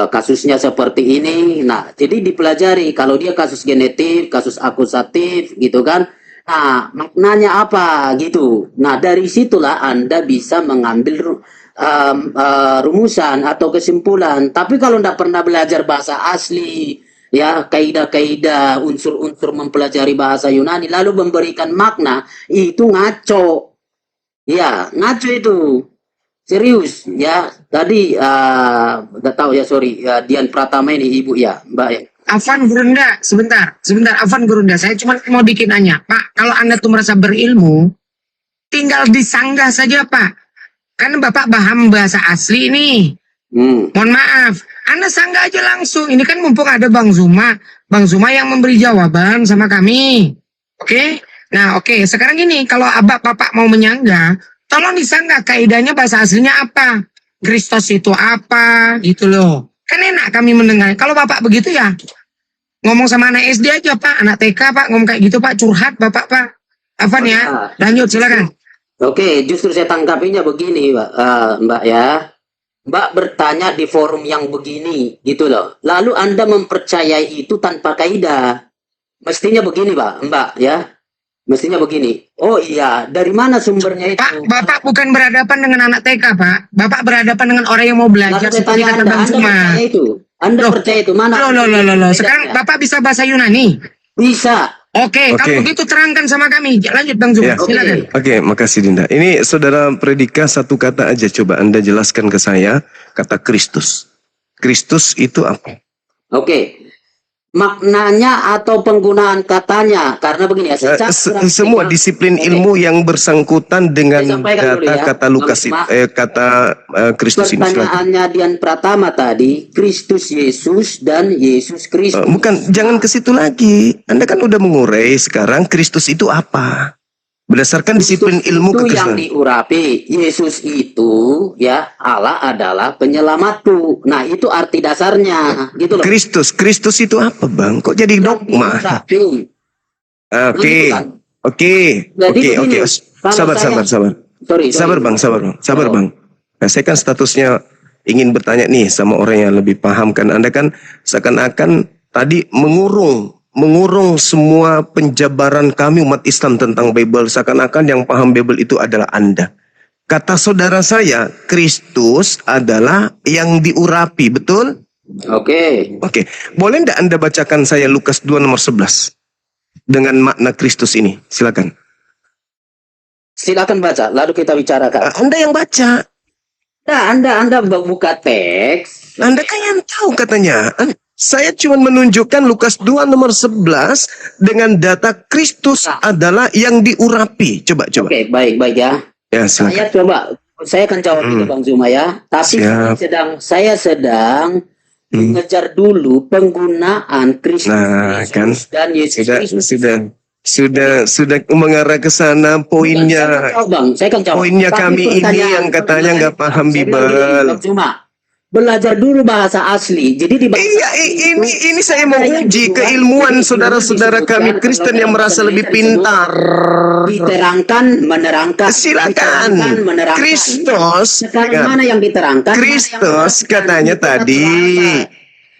kasusnya seperti ini? Nah, jadi dipelajari kalau dia kasus genetif, kasus akusatif, gitu kan? Nah, maknanya apa gitu? Nah, dari situlah Anda bisa mengambil rumusan atau kesimpulan. Tapi kalau tidak pernah belajar bahasa asli, ya kaidah-kaidah, unsur-unsur mempelajari bahasa Yunani, lalu memberikan makna, itu ngaco. Ya, ngaco itu. Serius, ya. Tadi, nggak tahu ya, sorry, Dian Pratama ini ibu ya, Mbak ya. Afan Gurunda, sebentar, Afan Gurunda, saya cuma mau dikit nanya, Pak, kalau Anda tuh merasa berilmu, tinggal disanggah saja, Pak. Kan Bapak paham bahasa asli ini. Mohon maaf, Anda sanggah aja langsung. Ini kan mumpung ada Bang Zuma yang memberi jawaban sama kami. Oke? Nah, oke. Sekarang gini, kalau Bapak mau menyanggah, tolong disanggah kaidahnya bahasa aslinya apa? Kristus itu apa? Gitu loh. Kan enak kami mendengar. Kalau Bapak begitu ya, ngomong sama anak SD aja, Pak. Anak TK, Pak. Ngomong kayak gitu, Pak. Curhat, Bapak, Pak. Afan ya. Lanjut, silakan. Oke, justru saya tanggapinya begini, Mbak ya. Mbak bertanya di forum yang begini, gitu loh. Lalu Anda mempercayai itu tanpa kaidah. Mestinya begini, Mbak ya. Mestinya begini. Oh iya, dari mana sumbernya itu? Pak, Bapak bukan berhadapan dengan anak TK, Pak. Bapak berhadapan dengan orang yang mau belajar seperti kata Bang Zuma. Anda percaya itu mana? Loh. Sekarang Bapak bisa bahasa Yunani? Bisa. Oke, kalau begitu terangkan sama kami. Lanjut Bang Zuma, silakan. Oke, makasih Dinda. Ini saudara Predika satu kata aja, coba Anda jelaskan ke saya, kata Kristus. Kristus itu apa? Oke. Maknanya atau penggunaan katanya, karena begini ya. Semua disiplin ilmu yang bersangkutan dengan kata Lukas, kata Kristus ini. Pertanyaannya Dian Pratama tadi, Kristus Yesus dan Yesus Kristus. Bukan, jangan ke situ lagi. Anda kan udah mengurai sekarang Kristus itu apa? Berdasarkan disiplin ilmu itu yang kekristenan. diurapi. Yesus itu ya Allah adalah penyelamatku. Nah itu arti dasarnya gitu loh. Kristus itu apa Bang? Kok jadi dogma? Oke. Sabar. Sabar Bang. Nah, saya kan statusnya ingin bertanya nih sama orang yang lebih paham kan. Anda kan seakan-akan tadi mengurung semua penjabaran kami umat Islam tentang Bible, seakan-akan yang paham Bible itu adalah Anda. Kata saudara saya, Kristus adalah yang diurapi, betul? Oke. Boleh enggak Anda bacakan saya Lukas 2 nomor 11 dengan makna Kristus ini? Silakan. Silakan baca, lalu kita bicarakan. Anda yang baca. Nah, Anda buka teks. Anda kan yang tahu katanya. Saya cuma menunjukkan Lukas 2 nomor 11 dengan data Kristus adalah yang diurapi. Coba. Oke, baik ya. Ya, silakan. Saya akan jawab itu Bang Zuma ya. Tapi saya sedang mengejar dulu penggunaan Kristus Nah, kan dan Yesus Kristus. sudah mengarah ke sana poinnya. Saya kan jawab. Poinnya Tapi kami ini pertanyaan- yang katanya nggak paham Saya bilang gini, Bible. Bang Cuma belajar dulu bahasa asli. Jadi di bahasa Iya, ini saya mau uji keilmuan saudara-saudara kami Kristen yang merasa lebih pintar. diterangkan, menerangkan. Silakan. Diterangkan, menerangkan. Kristus, Sekarang mana yang diterangkan? Kristus katanya tadi.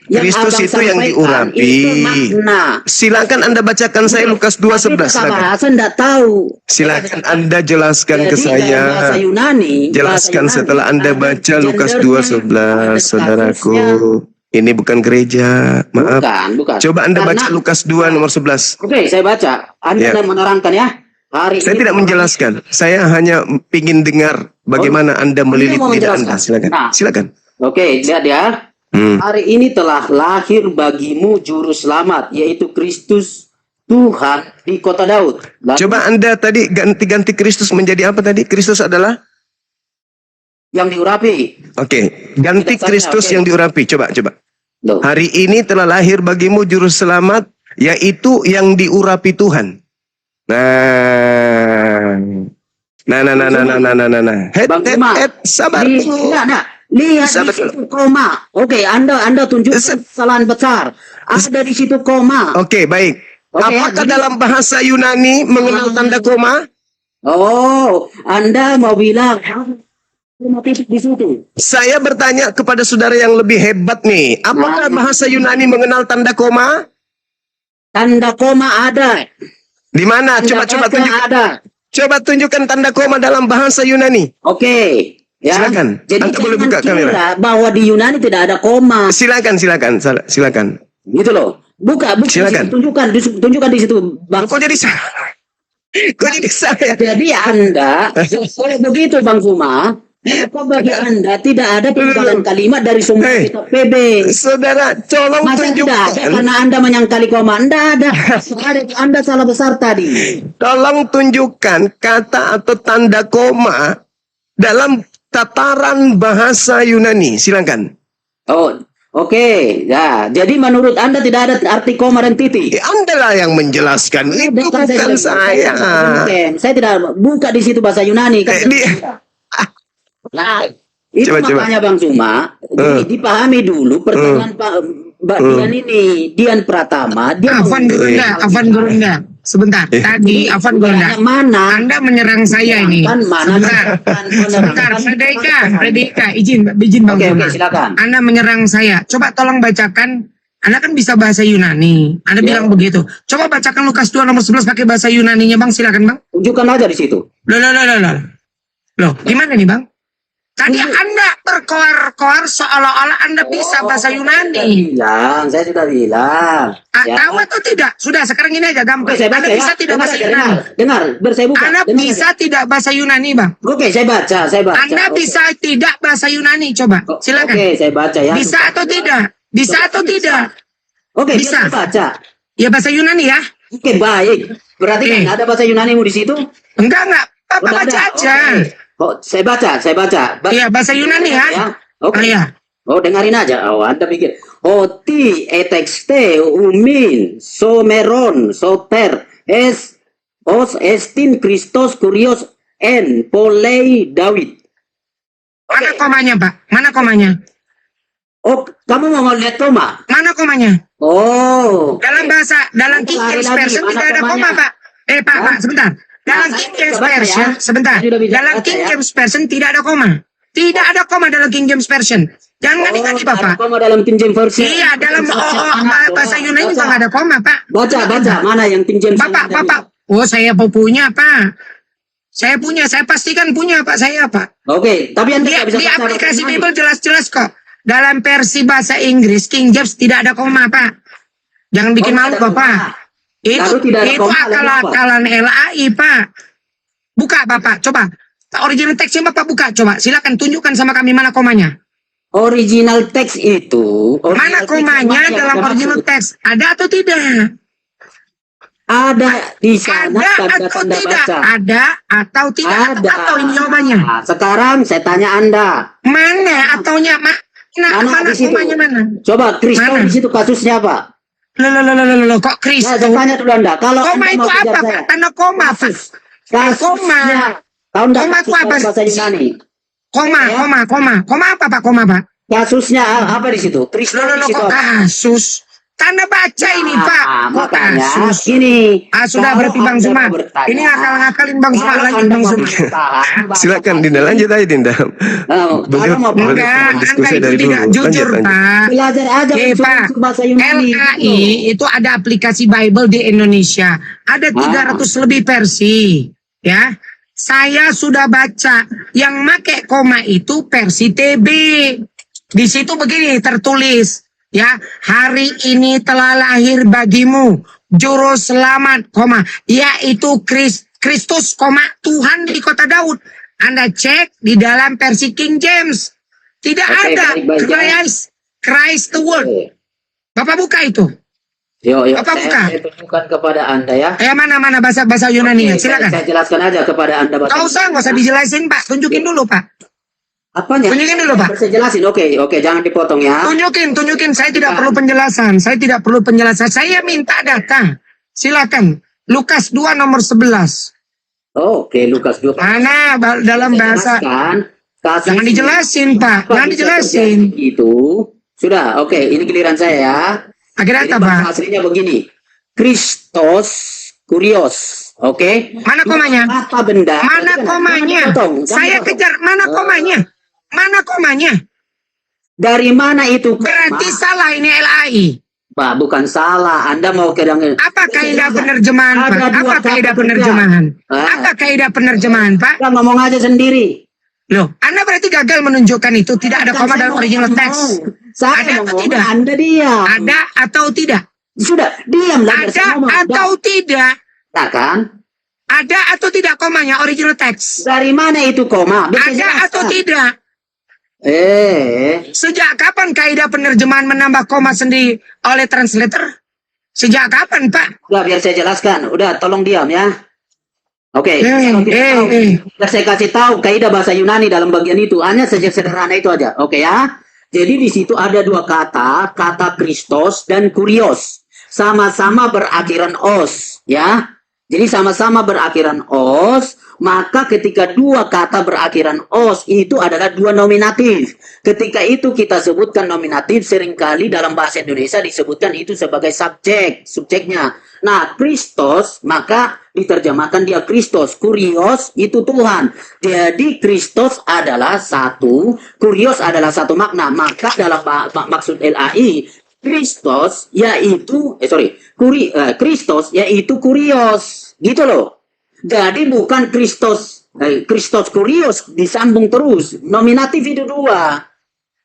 Kristus Abang itu yang sampaikan, diurapi. Itu makna. Silakan Anda bacakan saya Lukas Tapi 2:11. bahasa Silakan. enggak tahu. Silakan Anda jelaskan ke Jadi dalam saya. bahasa Yunani, Jelaskan bahasa setelah Yunani Anda ada baca Lukas gendernya, 2:11, ada saudaraku. statusnya. Ini bukan gereja, maaf. Bukan. Coba Anda baca Karena- Lukas 2 nomor 11. Oke, saya baca. Anda Ya. menerangkan ya. Hari Saya ini tidak menjelaskan. Saya hanya ingin dengar bagaimana Anda melilit mau lidah menjelaskan? Anda. Silakan. Nah. Silakan. Oke, lihat ya. Hari ini telah lahir bagimu juru selamat, yaitu Kristus Tuhan di kota Daud. Lalu Coba Anda tadi ganti Kristus menjadi apa tadi? Kristus adalah? yang diurapi. Oke, ganti Tidak tanya, Kristus oke. yang diurapi. Coba. Loh. Hari ini telah lahir bagimu juru selamat, yaitu yang diurapi Tuhan. Nah. Bang Cuma, Sabar. Lihat Sabar di situ koma. Oke, Anda tunjukkan kesalahan besar. Ada di situ koma. Oke, baik. Oke, Apakah jadi- dalam bahasa Yunani mengenal tanda koma? Oh, Anda mau bilang koma titik di situ. Saya bertanya kepada saudara yang lebih hebat nih. Apakah bahasa Yunani mengenal tanda koma? Tanda koma ada. Di mana? Tanda Coba koma tunjukkan. ada. Coba tunjukkan tanda koma dalam bahasa Yunani. Oke. Ya. Silakan. Jadi Anda boleh jangan buka kira kamera. bahwa di Yunani tidak ada koma. Silakan. Gitu loh. Buka Silakan. tunjukkan di situ, Bang. Kok jadi saya? Kok jadi saya? Jadi Anda, kalau begitu Bang Suma, apa bagi Anda tidak ada penggalan kalimat dari sumber Hei. kitab PB? Saudara, tolong Masa tidak ada tunjukkan. karena Anda menyangkali koma? Anda Anda salah besar tadi. Tolong tunjukkan kata atau tanda koma dalam tataran bahasa Yunani. Silakan. Oh, oke. Ya, jadi menurut Anda tidak ada arti koma dan titik. Anda lah yang menjelaskan. Itu Kan bukan saya. Saya tidak buka di situ bahasa Yunani. Kan Nah, itu Coba. makanya Bang Suma, dipahami dulu pertanyaan Mbak Dian ini, Dian Pratama, dia Afan Gurunda. Sebentar. Tadi Afan Gurunda. yang mana? Anda menyerang saya ini. Kan mana? Sebentar, Merdeka, izin Bang Oke, Suma. silakan. Anda menyerang saya. Coba tolong bacakan. Anda kan bisa bahasa Yunani. Anda Ya. bilang begitu. Coba bacakan Lukas 2 nomor 11 pakai bahasa Yunaninya, Bang. Silakan, Bang. Tunjukkan aja di situ. Loh, gimana nih, Bang? Tadi Anda berkoar-koar seolah-olah Anda bisa bahasa Yunani. Saya sudah bilang. Ya. Tahu atau tidak? Sudah, sekarang ini aja gampang. Oke, saya baca Anda ya. bisa tidak Dengar bahasa aja, Yunani. dengar, saya buka. Anda Dengar bisa aja. tidak bahasa Yunani, Bang. Oke, saya baca. Anda Oke. bisa tidak bahasa Yunani, coba. Silakan. Oke, saya baca ya. Bisa atau tidak? Bisa atau tidak? Oke, Bisa. saya baca. Ya bahasa Yunani ya? Oke, baik. Berarti Oke. kan ada bahasa Yunanimu di situ? Enggak. Papa Udah baca ada. aja. Oke. Oh, saya baca. Iya, bahasa Yunani ya. Oke. Oh iya. Oh, dengarin aja. Oh, Anda pikir. Oti etexte umin someron soter os estin Christos kurios en polei David. Mana komanya, Pak? Mana komanya? Oh, kamu mau lihat koma? Mana komanya? Oh. Dalam King Lari James lagi, Version mana tidak ada komanya? koma, Pak. Pak, sebentar. Dalam Nah, King saya James sudah baca Version, ya. sebentar. Saya sudah bisa Dalam baca King ya. James Version tidak ada koma. Tidak ada koma dalam King James Version. Jangan ngadi-ngadi, ada Bapak. koma dalam King James Version. Iya, dalam bahasa Yunani juga nggak ada koma, Pak. Baca. Mana yang King James? Bapak. Oh, saya punya, Pak. Saya pastikan punya, Pak. Saya, Pak. Oke, tapi Anda tidak bisa Di baca aplikasi Yunani. Bible jelas-jelas kok. Dalam versi bahasa Inggris, King James tidak ada koma, Pak. Jangan bikin malu, tidak ada Bapak. koma. Lalu tidak ada Itu koma, lalu apa? akal-akalan LAI, Pak. Buka, Bapak. Coba. Original teksnya Bapak buka. Coba. Silakan tunjukkan sama kami mana komanya. Original teks itu. Mana komanya dalam original teks? Ada atau tidak? Ada di sana Ada atau tanda-tanda tidak? baca. Ada atau tidak? Ada. Atau ini jawabannya? Nah, sekarang saya tanya Anda. Mana ataunya? Mana Mana di situ? komanya mana? Coba Kristus Mana? di situ kasusnya apa? Loh, kok Nah, Kristus? saya tanya dulu Anda. Kalau Koma Anda itu mau kejar apa, saya, Pak? Tanda koma, Pak. kasusnya, tahu enggak Koma itu kasus apa? dalam bahasa Yunani? Koma. Koma apa, Pak? Koma, Pak? Kasusnya apa di situ? Kristus di situ. Kok kasus? Tanda baca ini, Pak. Kok Makanya kasus? gini. Sudah kalau berarti Bang Anda Zuma. mau bertanya, Ini ngakal-ngakalin Bang Zuma kalau lagi, Anda Bang mau Zuma. bertahan, Silakan Dinda, lanjut aja Dinda. kalau mau Boleh Enggak, diskusi Anda dari itu tidak dulu. jujur, Lanjut. Pak. belajar aja Pak, bahasa Yunani. LAI itu ada aplikasi Bible di Indonesia. Ada 300 lebih versi. Ya. Saya sudah baca yang make koma itu versi TB. Di situ begini tertulis, ya, hari ini telah lahir bagimu juru selamat, koma, yaitu Kristus, koma, Tuhan di kota Daud. Anda cek di dalam versi King James. Tidak Oke, ada baik-baik, Christ the Word. Bapak buka itu. Yuk, Apa buka? saya tunjukkan kepada Anda ya. Mana bahasa Yunani ya, Oke, silakan. saya jelaskan aja kepada Anda bahasa Nggak usah dijelasin, Pak. Tunjukin dulu, Pak. Apanya? Tunjukin dulu, Pak. Saya jelasin. Oke, jangan dipotong ya. Tunjukin. Saya tidak perlu penjelasan. Saya minta data. Silakan. Lukas 2 nomor 11. Oke, Lukas 2. Mana dalam bahasa? Jangan dijelasin, Pak. Jangan dijelasin. Itu sudah. Oke, ini giliran saya ya. Akhirnya Jadi apa, Pak? bahasa aslinya begini. Kristos kurios. Oke. Mana komanya? Apa benda? Mana komanya? Saya kejar. Mana komanya? Mana komanya? Dari mana itu? Berarti salah ini LAI. Pak, bukan salah. Anda mau ke yang Apa kaidah penerjemahan, Pak? Ada dua Apa kaidah kata penerjemahan? kerja. Apa kaidah penerjemahan, Pak? Anda ngomong aja sendiri. Loh, Anda berarti gagal menunjukkan itu tidak ada koma dalam original text. Saya Ada atau ngomong, tidak? Anda diam. Ada atau tidak? Sudah, diamlah. Ada atau tidak? kan? Ada atau tidak komanya original text? Dari mana itu koma? Bisa Ada jelaskan. atau tidak? Sejak Sejak kapan kaidah penerjemahan menambah koma sendiri oleh translator? Sejak kapan, Pak? Udah, biar saya jelaskan. Udah, tolong diam ya. Oke. Biar saya kasih tahu kaidah bahasa Yunani dalam bagian itu. Hanya saja sederhana itu aja. Oke ya. Jadi di situ ada dua kata Kristos dan kurios. Sama-sama berakhiran os, ya. Jadi sama-sama berakhiran os, maka ketika dua kata berakhiran os itu adalah dua nominatif. Ketika itu kita sebutkan nominatif, seringkali dalam bahasa Indonesia disebutkan itu sebagai subjeknya. Nah, Kristos maka diterjemahkan dia Kristos, kurios itu Tuhan. Jadi Kristos adalah satu, kurios adalah satu makna. Maka dalam maksud LAI Kristos yaitu Kristos yaitu kurios, gitu loh. Jadi bukan Kristos kurios disambung terus. Nominatif itu dua.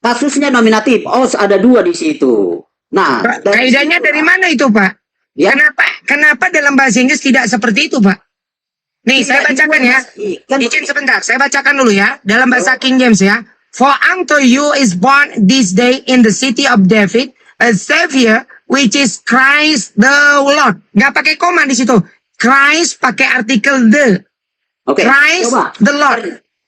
Kasusnya nominatif, os ada dua di situ. Nah, Kaidahnya dari mana itu, Pak? Ya. Kenapa dalam bahasa Inggris tidak seperti itu, Pak? Nih, saya bacakan ya. Izin sebentar, saya bacakan dulu ya. Dalam bahasa King James ya. For unto you is born this day in the city of David a Savior, which is Christ the Lord. Nggak pakai koma di situ. Christ pakai artikel the. Oke, Christ coba. the Lord.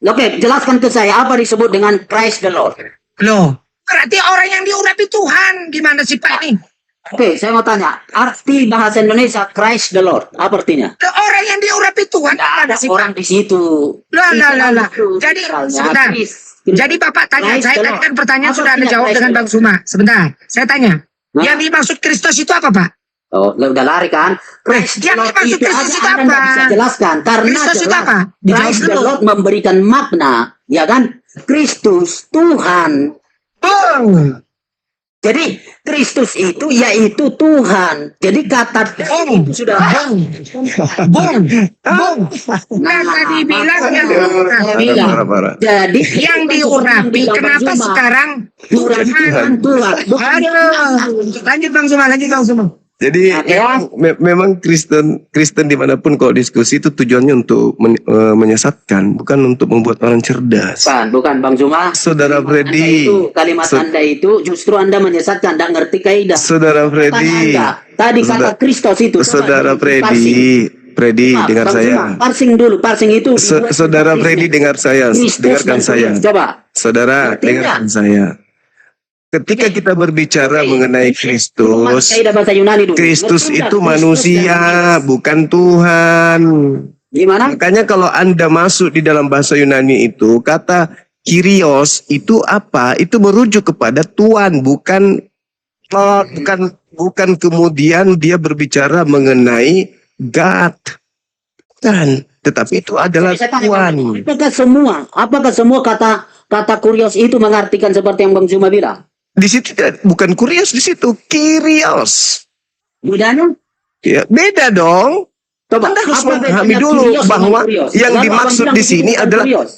Oke, jelaskan ke saya apa disebut dengan Christ the Lord. Loh, berarti orang yang diurapi Tuhan. Gimana sih, Pak ini? Oke, saya mau tanya, arti bahasa Indonesia Christ the Lord, apa artinya? Orang yang diurapi Tuhan. Nggak ada sih, orang Pak? di situ. Lah. Itu, Jadi, misalnya, sebentar. Jadi Bapak tanya, Christ saya the tadi Lord. kan pertanyaan Apa sudah Anda artinya jawab Christ dengan the Bang Suma. Sebentar, saya tanya. Hah? Yang dimaksud Kristus itu apa, Pak? Oh, udah lari kan? Christ the Yang Lord dimaksud Kristus itu Anda apa? nggak bisa jelaskan karena Kristus itu jelas apa? Dijawab Christ the dulu. Lord memberikan makna, ya kan? Kristus Tuhan. Jadi Kristus itu yaitu Tuhan. Jadi kata itu sudah Nah, tadi bilang yang Parah. Jadi yang diurapi, kenapa sekarang Tuhan? Lanjut Bang Suma. Jadi memang Kristen dimanapun kalau diskusi itu tujuannya untuk menyesatkan, bukan untuk membuat orang cerdas. Bukan Bang Zuma. Saudara Freddy, Kalimat Anda itu justru Anda menyesatkan, Anda ngerti kaidah. Saudara Freddy, Tadi kata Kristos itu. Saudara Freddy, dengar saya. Parsing dulu, parsing itu. Saudara Freddy, dengar saya, dengarkan saya. Coba. Saudara, Artinya? dengarkan saya. Ketika kita berbicara mengenai Kristus, Kaidah bahasa Yunani dulu. Kristus Betul itu nggak? manusia, bukan Tuhan. Gimana? Makanya kalau Anda masuk di dalam bahasa Yunani itu, kata Kyrios itu apa? Itu merujuk kepada Tuhan, bukan kemudian dia berbicara mengenai God. Bukan, tetapi itu adalah Saya tanya, Tuhan. apakah semua kata kurios itu mengartikan seperti yang Bang Zuma bilang? Di situ bukan Kyrios, di situ Kyrios. Bedanya? Ya, beda dong. Coba, Anda harus apa memahami bedanya dulu kurios bahwa dengan kurios? yang Lalu dimaksud abang di bilang sini itu bukan adalah kurios.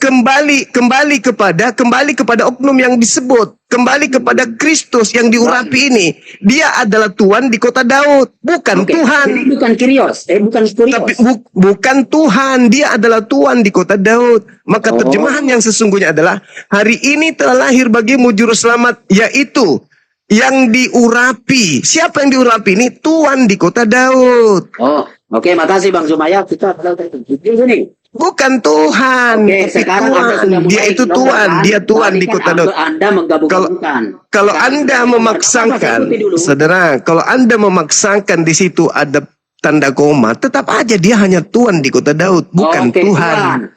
kembali kepada oknum yang disebut, kembali kepada Kristus yang diurapi ini. Dia adalah Tuhan di kota Daud, bukan Oke, Tuhan. jadi bukan kurios, bukan kurios. Tapi bukan Tuhan, dia adalah Tuhan di kota Daud. Maka Oh. terjemahan yang sesungguhnya adalah hari ini telah lahir bagimu juru selamat, yaitu yang diurapi. Siapa yang diurapi ini? Tuhan di kota Daud. Oh, oke, makasih Bang Zuma ya. Kita di sini. Bukan Tuhan. Oke, sekarang Anda Tuhan. sudah mulai Dia itu Tuhan, mengatakan, dia Tuhan di berarti kota kan Daud. Anda menggabung-gabungkan. Kalau Sekarang Anda saya memaksakan, bertanya, dulu. saudara, kalau Anda memaksakan di situ ada tanda koma, tetap aja dia hanya Tuhan di kota Daud, bukan Oke, Tuhan.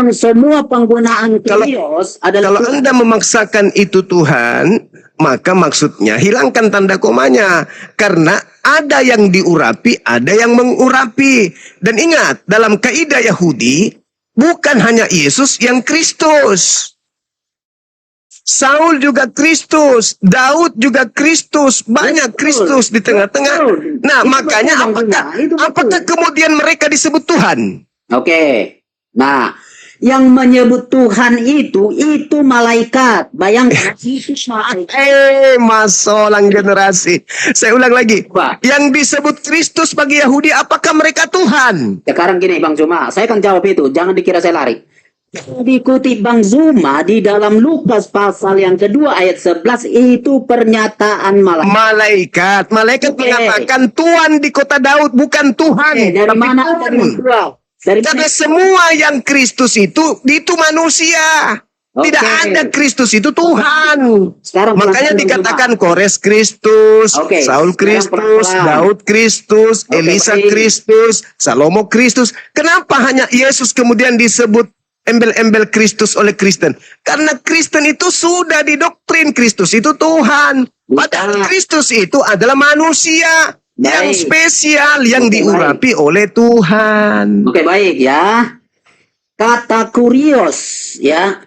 Semua penggunaan Kalau- kurios adalah Kalau Anda memaksakan itu Tuhan, maka maksudnya hilangkan tanda komanya. Karena ada yang diurapi, ada yang mengurapi. Dan ingat, dalam kaidah Yahudi, bukan hanya Yesus yang Kristus. Saul juga Kristus, Daud juga Kristus, banyak Betul. Kristus di tengah-tengah. Betul. Nah, Itu makanya betul, Bang Zuma. Itu betul. apakah kemudian mereka disebut Tuhan? Oke. Nah, yang menyebut Tuhan itu malaikat. Bayangkan itu malaikat. Masolang generasi. Saya ulang lagi. Coba. Yang disebut Kristus bagi Yahudi, apakah mereka Tuhan? Sekarang gini Bang Zuma, saya akan jawab itu. Jangan dikira saya lari. Dikutip Bang Zuma di dalam Lukas pasal yang kedua ayat 11 itu pernyataan malaikat. Malaikat Oke. mengatakan Tuhan di kota Daud, bukan Tuhan. Dari tapi mana Tuhan. Anda bilang? Dari Karena semua yang Kristus itu manusia. Oke. Tidak ada Kristus itu Tuhan. Sekarang Makanya pelan-pelan, dikatakan Kores Kristus, Oke, Saul sekarang Kristus, pelan-pelan. Daud Kristus, Oke, Elisa baik. Kristus, Salomo Kristus. Kenapa hanya Yesus kemudian disebut embel-embel Kristus oleh Kristen? Karena Kristen itu sudah didoktrin Kristus itu Tuhan. Padahal Bukan. Kristus itu adalah manusia yang Baik. spesial yang Oke, diurapi oleh Tuhan. Oke, baik ya. Kata kurios ya.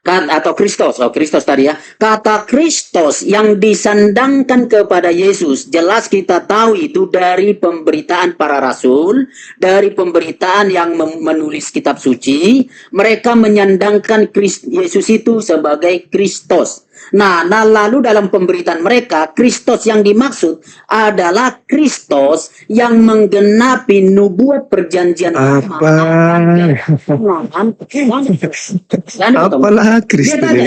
Atau Kristus. Oh, Kristus tadi ya. Kata Kristus yang disandangkan kepada Yesus, jelas kita tahu itu dari pemberitaan para rasul, dari pemberitaan yang menulis kitab suci, mereka menyandangkan Yesus itu sebagai Kristus. Nah, lalu dalam pemberitaan mereka, Kristus yang dimaksud adalah Kristus yang menggenapi nubuat perjanjian lama. Apalah Kristen Dia yang tanya,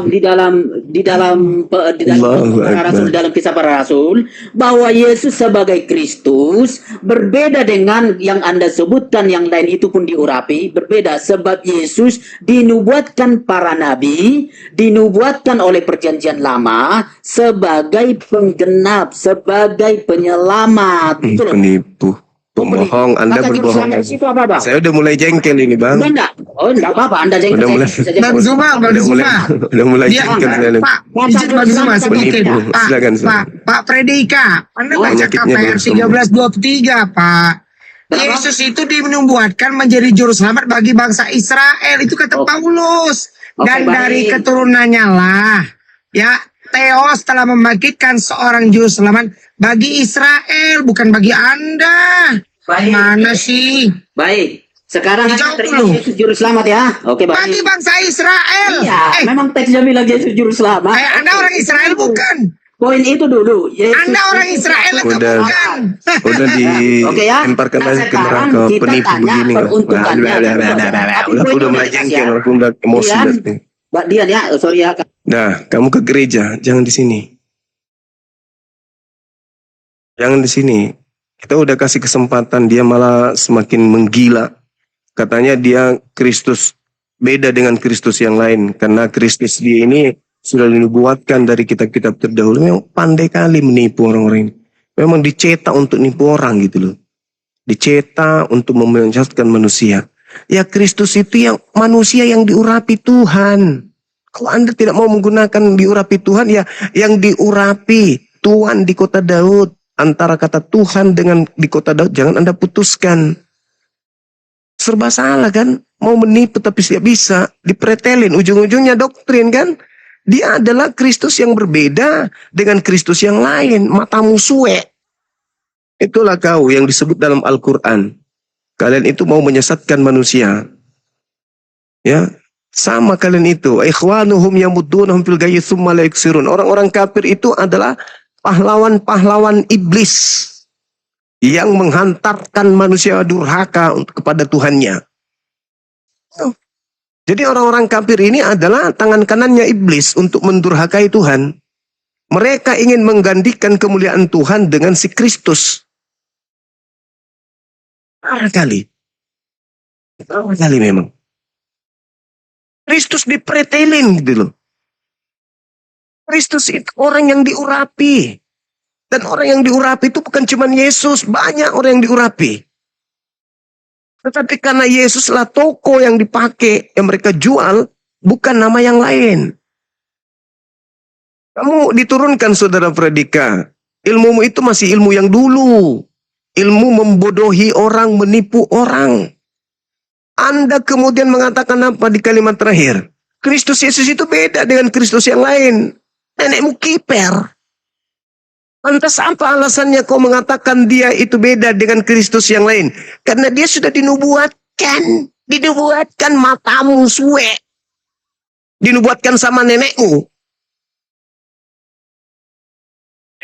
di dalam Allahu para rasul, Akbar. dalam kisah para rasul, bahwa Yesus sebagai Kristus berbeda dengan yang Anda sebutkan, yang lain itu pun diurapi, berbeda sebab Yesus dinubuatkan para nabi, dinubuatkan oleh perjanjian lama sebagai penggenap, sebagai penyelamat. Itu loh. Penipu, pembohong, Anda Kata juru berbohong. selamat itu apa, Bang? Saya udah mulai jengkel ini, Bang. Enggak. Oh, enggak apa-apa. Anda jangan Udah mulai. Bang Zuma, Bang Udah mulai, Zuma. udah mulai Dia jengkel saya. Pak, izin Bang Zuma sedikit. Penipu. Pak, Silakan, silakan. Pak Predika, Anda baca Penyakitnya KPR belum sembuh. 1323, Pak. Kenapa? Yesus itu dinubuatkan menjadi juru selamat bagi bangsa Israel. Itu kata Oh. Paulus. Oke, Dan baik. dari keturunannya lah, ya, Theos telah membangkitkan seorang juru selamat bagi Israel, bukan bagi Anda. Baik. Mana sih? Baik. Sekarang Dijawab Anda terima dulu. Yesus juru selamat ya. Oke, Bagi baik. bangsa Israel. Iya, memang teksnya bilang Yesus juru selamat. Kayak Anda orang Israel bukan? Poin itu dulu. Yesus Anda orang Israel atau Udah. bukan? Udah Oke ya. dilemparkan Nah, lagi ke sekarang neraka kita penipu tanya begini. peruntukannya. Tapi Udah poinnya mulai jelas jengkel, ya. aku udah emosi. Dian. berarti. Mbak Dian ya, sorry ya. Nah, kamu ke gereja, jangan di sini. Jangan di sini. Kita udah kasih kesempatan, dia malah semakin menggila. Katanya dia Kristus beda dengan Kristus yang lain. Karena Kristus dia ini sudah dinubuatkan dari kitab-kitab terdahulu. Memang pandai kali menipu orang-orang ini. Memang dicetak untuk nipu orang gitu loh. Dicetak untuk menyesatkan manusia. Ya Kristus itu yang manusia yang diurapi Tuhan. Kalau Anda tidak mau menggunakan diurapi Tuhan, ya yang diurapi Tuhan di kota Daud. Antara kata Tuhan dengan di kota Daud, jangan Anda putuskan. Serba salah kan? Mau menipu tapi tidak bisa. Dipretelin, ujung-ujungnya doktrin kan? Dia adalah Kristus yang berbeda dengan Kristus yang lain. Matamu suwe. Itulah kau yang disebut dalam Al-Quran. Kalian itu mau menyesatkan manusia. Ya. Sama kalian itu, ikhwanuhum yamuddunahum fil ghayyi tsumma la yuksirun. Orang-orang kafir itu adalah pahlawan-pahlawan iblis yang menghantarkan manusia durhaka kepada Tuhannya. Jadi orang-orang kafir ini adalah tangan kanannya iblis untuk mendurhakai Tuhan. Mereka ingin menggantikan kemuliaan Tuhan dengan si Kristus. Parah kali memang. Kristus dipretelin gitu loh. Kristus itu orang yang diurapi. Dan orang yang diurapi itu bukan cuma Yesus. Banyak orang yang diurapi. Tetapi karena Yesuslah toko yang dipakai, yang mereka jual, bukan nama yang lain. Kamu diturunkan saudara Fredika. Ilmumu itu masih ilmu yang dulu. Ilmu membodohi orang, menipu orang. Anda kemudian mengatakan apa di kalimat terakhir? Kristus Yesus itu beda dengan Kristus yang lain. Nenekmu kiper. Lantas apa alasannya kau mengatakan dia itu beda dengan Kristus yang lain? Karena dia sudah dinubuatkan. Dinubuatkan matamu suwe. Dinubuatkan sama nenekmu.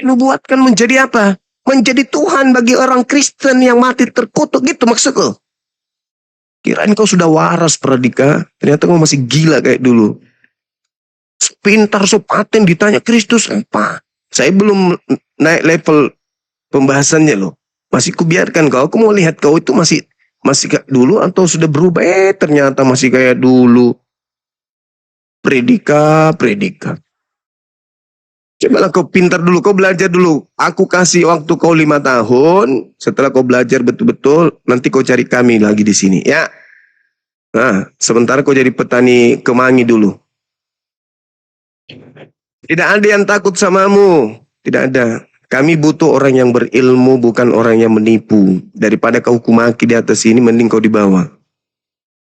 Dinubuatkan menjadi apa? Menjadi Tuhan bagi orang Kristen yang mati terkutuk. Gitu maksudku. Kirain kau sudah waras Pradika, ternyata kau masih gila kayak dulu. Pintar sopaten ditanya Kristus apa? Saya belum naik level pembahasannya loh. Masih kubiarkan kau. Aku mau lihat kau itu masih kayak dulu atau sudah berubah. Ternyata masih kayak dulu. Predika. Cobalah kau pintar dulu, kau belajar dulu. Aku kasih waktu kau 5 tahun. Setelah kau belajar betul-betul, nanti kau cari kami lagi di sini, ya. Nah, sementara kau jadi petani kemangi dulu. Tidak ada yang takut samamu. Tidak ada. Kami butuh orang yang berilmu, bukan orang yang menipu. Daripada kau kumaki di atas ini, mending kau di bawah.